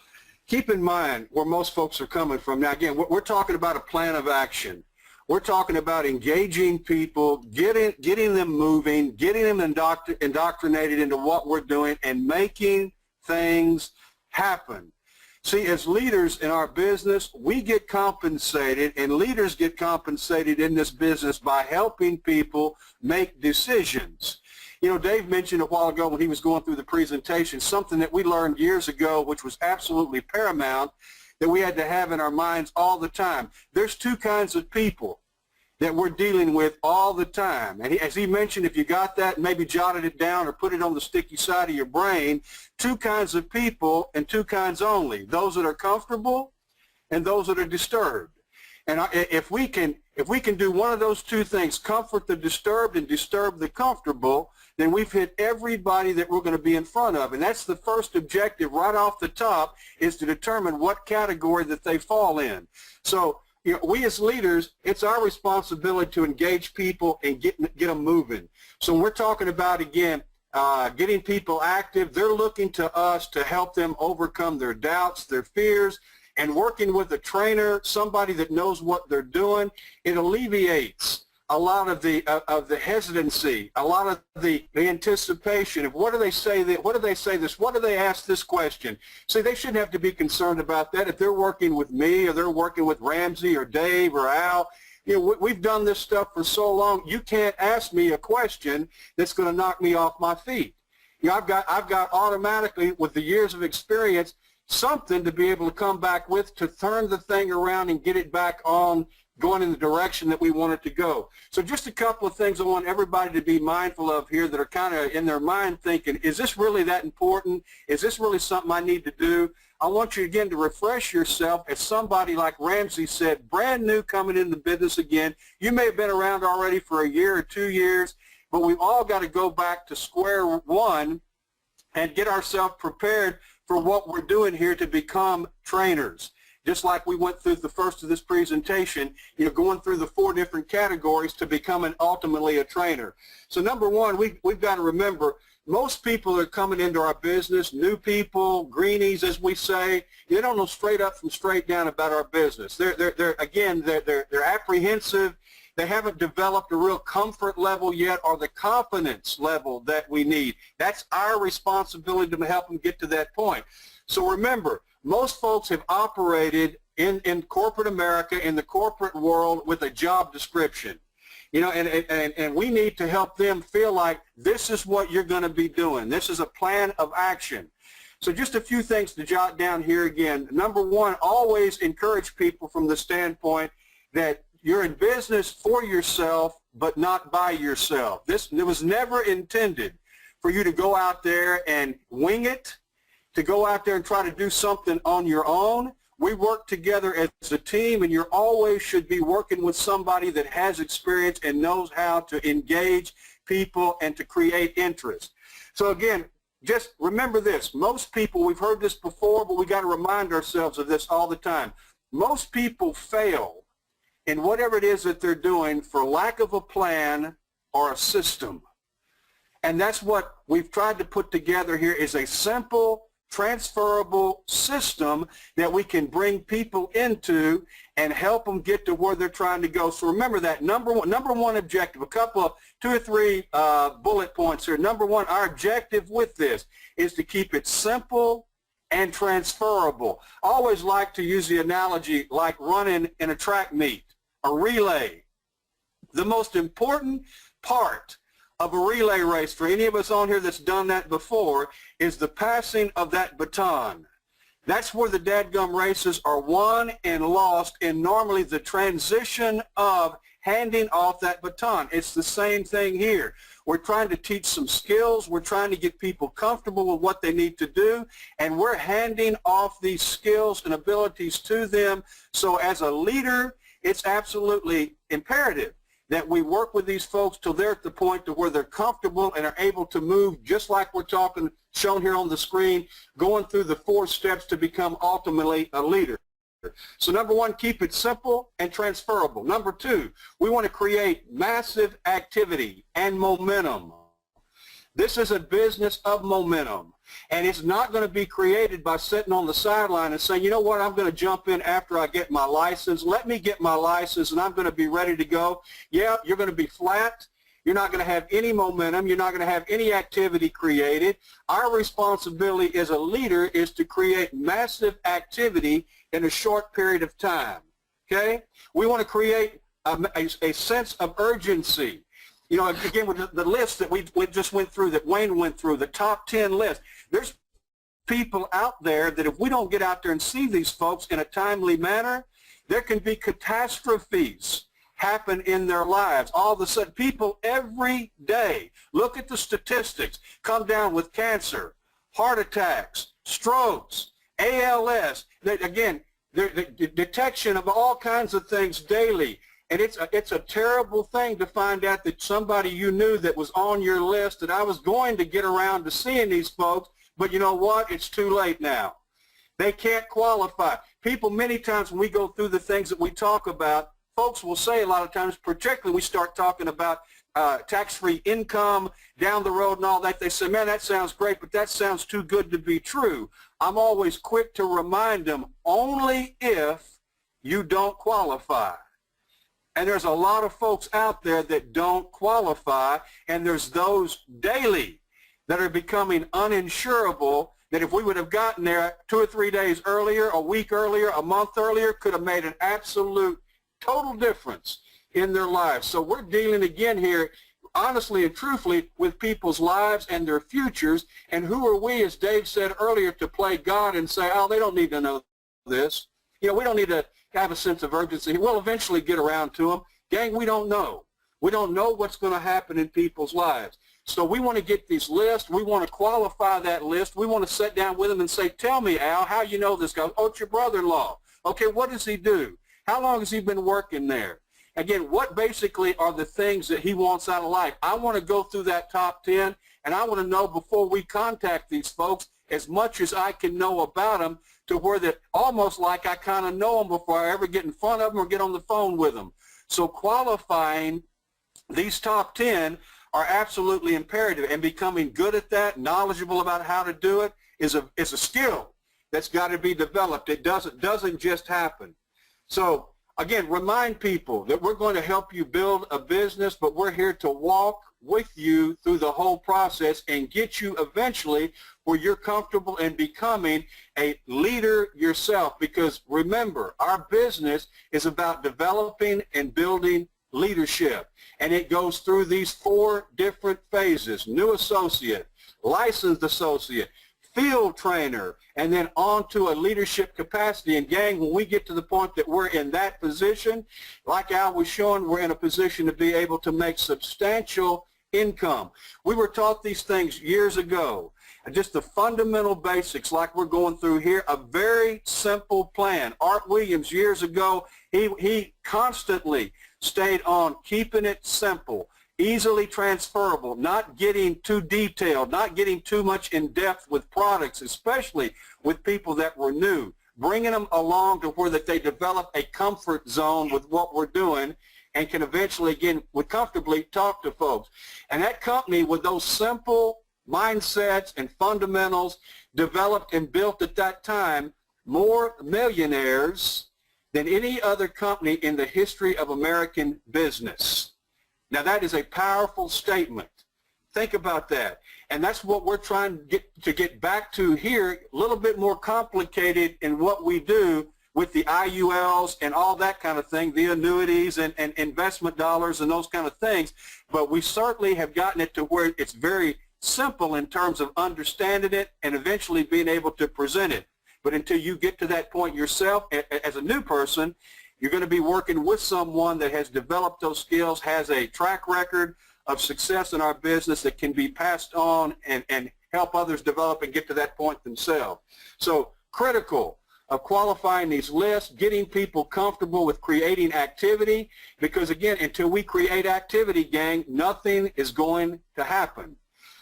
Keep in mind where most folks are coming from. Now, again, we're talking about a plan of action. We're talking about engaging people, getting them moving, getting them indoctrinated into what we're doing, and making things happen. See, as leaders in our business, we get compensated, and leaders get compensated in this business by helping people make decisions. You know, Dave mentioned a while ago when he was going through the presentation something that we learned years ago, which was absolutely paramount, that we had to have in our minds all the time. There's 2 kinds of people that we're dealing with all the time. And as he mentioned, if you got that, maybe jotted it down or put it on the sticky side of your brain, 2 kinds of people and 2 kinds only, those that are comfortable and those that are disturbed. And if we can do one of those 2 things, comfort the disturbed and disturb the comfortable, then we've hit everybody that we're going to be in front of. And that's the first objective right off the top, is to determine what category that they fall in. So, you know, we as leaders, it's our responsibility to engage people and get them moving. So when we're talking about, again, getting people active, they're looking to us to help them overcome their doubts, their fears, and working with a trainer, somebody that knows what they're doing, it alleviates a lot of the hesitancy, a lot of the anticipation of what do they say this, what do they ask this question. See, they shouldn't have to be concerned about that. If they're working with me or they're working with Ramsey or Dave or Al, you know, we've done this stuff for so long, you can't ask me a question that's going to knock me off my feet. You know, I've got automatically, with the years of experience, something to be able to come back with to turn the thing around and get it back on going in the direction that we want it to go. So just a couple of things I want everybody to be mindful of here that are kind of in their mind thinking, is this really that important? Is this really something I need to do? I want you again to refresh yourself as somebody like Ramsey said, brand new coming into the business again. You may have been around already for a year or 2 years, but we've all got to go back to square one and get ourselves prepared for what we're doing here to become trainers. Just like we went through the first of this presentation, you know, going through the 4 different categories to becoming ultimately a trainer. So number one, we've got to remember, most people that are coming into our business, new people, greenies as we say, they don't know straight up from straight down about our business. They're apprehensive. They haven't developed a real comfort level yet or the confidence level that we need. That's our responsibility to help them get to that point. So remember, most folks have operated in corporate America, in the corporate world, with a job description. You know, and we need to help them feel like this is what you're going to be doing. This is a plan of action. So just a few things to jot down here again. Number one, always encourage people from the standpoint that you're in business for yourself, but not by yourself. It was never intended for you to go out there and wing it, to go out there and try to do something on your own. We work together as a team, and you always should be working with somebody that has experience and knows how to engage people and to create interest. So again, just remember this. Most people, we've heard this before, but we got to remind ourselves of this all the time. Most people fail in whatever it is that they're doing for lack of a plan or a system. And that's what we've tried to put together here, is a simple, transferable system that we can bring people into and help them get to where they're trying to go. So remember that number one objective, a couple of 2 or 3 bullet points here. Number one, our objective with this is to keep it simple and transferable. I always like to use the analogy like running in a track meet, a relay. The most important part of a relay race, for any of us on here that's done that before, is the passing of that baton. That's where the dadgum races are won and lost, and normally the transition of handing off that baton. It's the same thing here. We're trying to teach some skills. We're trying to get people comfortable with what they need to do, and we're handing off these skills and abilities to them. So as a leader, it's absolutely imperative that we work with these folks till they're at the point to where they're comfortable and are able to move, just like we're talking, shown here on the screen, going through the 4 steps to become ultimately a leader. So number one, keep it simple and transferable. Number 2, we want to create massive activity and momentum. This is a business of momentum, and it's not going to be created by sitting on the sideline and saying, you know what, I'm going to jump in after I get my license. Let me get my license, and I'm going to be ready to go. Yeah, you're going to be flat. You're not going to have any momentum. You're not going to have any activity created. Our responsibility as a leader is to create massive activity in a short period of time, okay? We want to create a sense of urgency. You know, again, with the list that we just went through, that Wayne went through, the top 10 list, there's people out there that if we don't get out there and see these folks in a timely manner, there can be catastrophes happen in their lives. All of a sudden, people every day, look at the statistics, come down with cancer, heart attacks, strokes, ALS, again, the detection of all kinds of things daily. And it's a terrible thing to find out that somebody you knew that was on your list, that I was going to get around to seeing these folks, but you know what? It's too late now. They can't qualify. People, many times when we go through the things that we talk about, folks will say a lot of times, particularly when we start talking about tax-free income down the road and all that, they say, man, that sounds great, but that sounds too good to be true. I'm always quick to remind them, only if you don't qualify. And there's a lot of folks out there that don't qualify, and there's those daily that are becoming uninsurable that if we would have gotten there 2 or 3 days earlier, a week earlier, a month earlier, could have made an absolute total difference in their lives. So we're dealing again here, honestly and truthfully, with people's lives and their futures. And who are we, as Dave said earlier, to play God and say, oh, they don't need to know this. You know, we don't need to have a sense of urgency. We'll eventually get around to them. Gang, we don't know. We don't know what's going to happen in people's lives. So we want to get these lists. We want to qualify that list. We want to sit down with them and say, tell me, Al, how you know this guy? Oh, it's your brother-in-law. Okay, what does he do? How long has he been working there? Again, what basically are the things that he wants out of life? I want to go through that top 10, and I want to know before we contact these folks as much as I can know about them, to where that almost like I kind of know them before I ever get in front of them or get on the phone with them. So qualifying these top 10 are absolutely imperative, and becoming good at that, knowledgeable about how to do it, is a skill that's got to be developed. It doesn't just happen. So again, remind people that we're going to help you build a business, but we're here to walk with you through the whole process and get you eventually where you're comfortable in becoming a leader yourself. Because remember, our business is about developing and building leadership. And it goes through these 4 different phases: new associate, licensed associate, field trainer, and then on to a leadership capacity. And gang, when we get to the point that we're in that position, like Al was showing, we're in a position to be able to make substantial income. We were taught these things years ago. Just the fundamental basics like we're going through here, a very simple plan. Art Williams years ago, he constantly stayed on keeping it simple, easily transferable, not getting too detailed, not getting too much in depth with products, especially with people that were new, bringing them along to where that they develop a comfort zone with what we're doing and can eventually, again, would comfortably talk to folks. And that company, with those simple mindsets and fundamentals developed and built at that time, more millionaires than any other company in the history of American business. Now, that is a powerful statement. Think about that. And that's what we're trying to get back to here, a little bit more complicated in what we do with the IULs and all that kind of thing, the annuities and investment dollars and those kind of things. But we certainly have gotten it to where it's very simple in terms of understanding it and eventually being able to present it. But until you get to that point yourself, as a new person, you're going to be working with someone that has developed those skills, has a track record of success in our business that can be passed on and help others develop and get to that point themselves. So critical of qualifying these lists, getting people comfortable with creating activity, because again, until we create activity, gang, nothing is going to happen.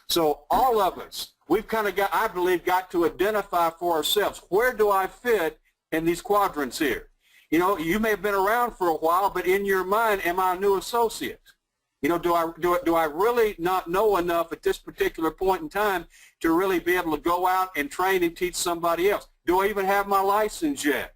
So all of us, we've kind of got, I believe, got to identify for ourselves, where do I fit in these quadrants here? You know, you may have been around for a while, but in your mind, am I a new associate? You know, do I really not know enough at this particular point in time to really be able to go out and train and teach somebody else? Do I even have my license yet?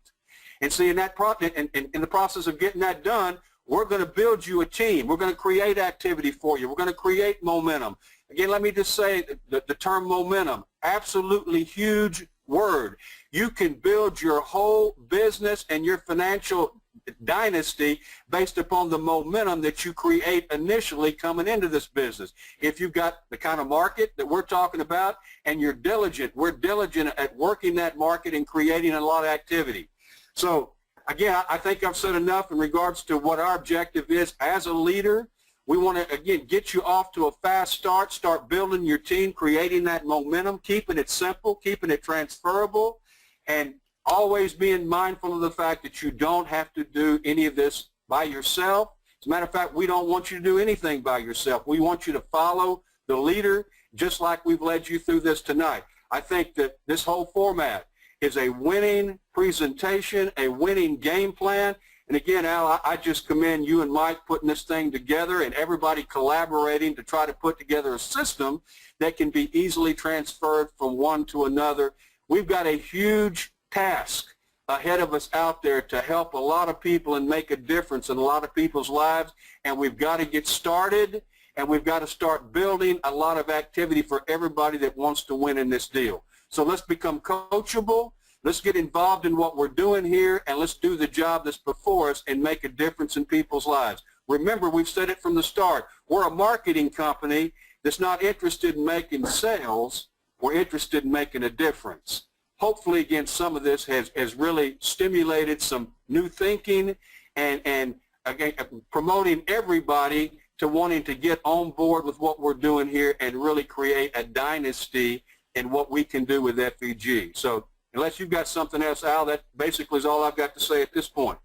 And see, in the process of getting that done, we're going to build you a team. We're going to create activity for you. We're going to create momentum. Again, let me just say the term momentum, absolutely huge word. You can build your whole business and your financial dynasty based upon the momentum that you create initially coming into this business. If you've got the kind of market that we're talking about and you're diligent, we're diligent at working that market and creating a lot of activity. So again, I think I've said enough in regards to what our objective is as a leader. We want to, again, get you off to a fast start building your team, creating that momentum, keeping it simple, keeping it transferable, and always being mindful of the fact that you don't have to do any of this by yourself. As a matter of fact, we don't want you to do anything by yourself. We want you to follow the leader just like we've led you through this tonight. I think that this whole format is a winning presentation, a winning game plan. And again, Al, I just commend you and Mike putting this thing together and everybody collaborating to try to put together a system that can be easily transferred from one to another. We've got a huge task ahead of us out there to help a lot of people and make a difference in a lot of people's lives, and we've got to get started, and we've got to start building a lot of activity for everybody that wants to win in this deal. So let's become coachable, let's get involved in what we're doing here, and let's do the job that's before us and make a difference in people's lives. Remember, we've said it from the start, we're a marketing company that's not interested in making sales, we're interested in making a difference. Hopefully, again, some of this has really stimulated some new thinking and again, promoting everybody to wanting to get on board with what we're doing here and really create a dynasty in what we can do with FEG. So unless you've got something else, Al, that basically is all I've got to say at this point.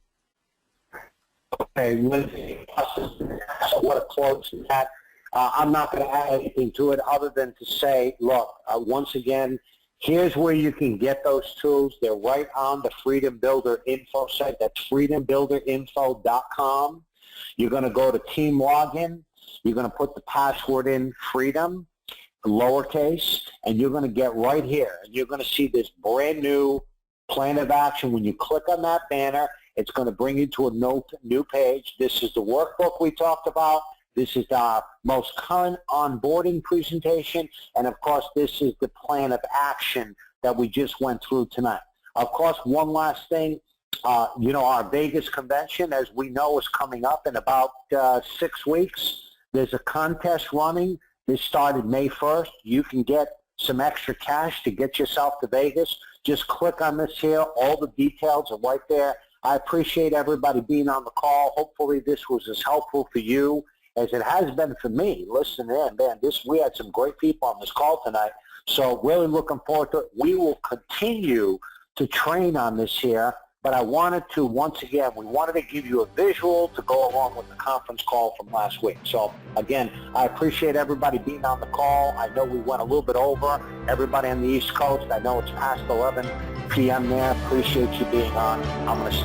Okay, what a close that. I'm not going to add anything to it other than to say, look, once again, here's where you can get those tools. They're right on the Freedom Builder info site. That's freedombuilderinfo.com. You're going to go to Team Login. You're going to put the password in Freedom, lowercase, and you're going to get right here. And you're going to see this brand new plan of action. When you click on that banner, It's going to bring you to a new page. This is the workbook we talked about. This is our most current onboarding presentation. And of course, this is the plan of action that we just went through tonight. Of course, one last thing, our Vegas convention, as we know, is coming up in about 6 weeks. There's a contest running. This started May 1st. You can get some extra cash to get yourself to Vegas. Just click on this here. All the details are right there. I appreciate everybody being on the call. Hopefully this was as helpful for you as it has been for me. Listen in, man, we had some great people on this call tonight. So really looking forward to it. We will continue to train on this here, but I wanted to, once again, we wanted to give you a visual to go along with the conference call from last week. So again, I appreciate everybody being on the call. I know we went a little bit over. Everybody on the East Coast, I know it's past 11 p.m. there. Appreciate you being on. I'm going to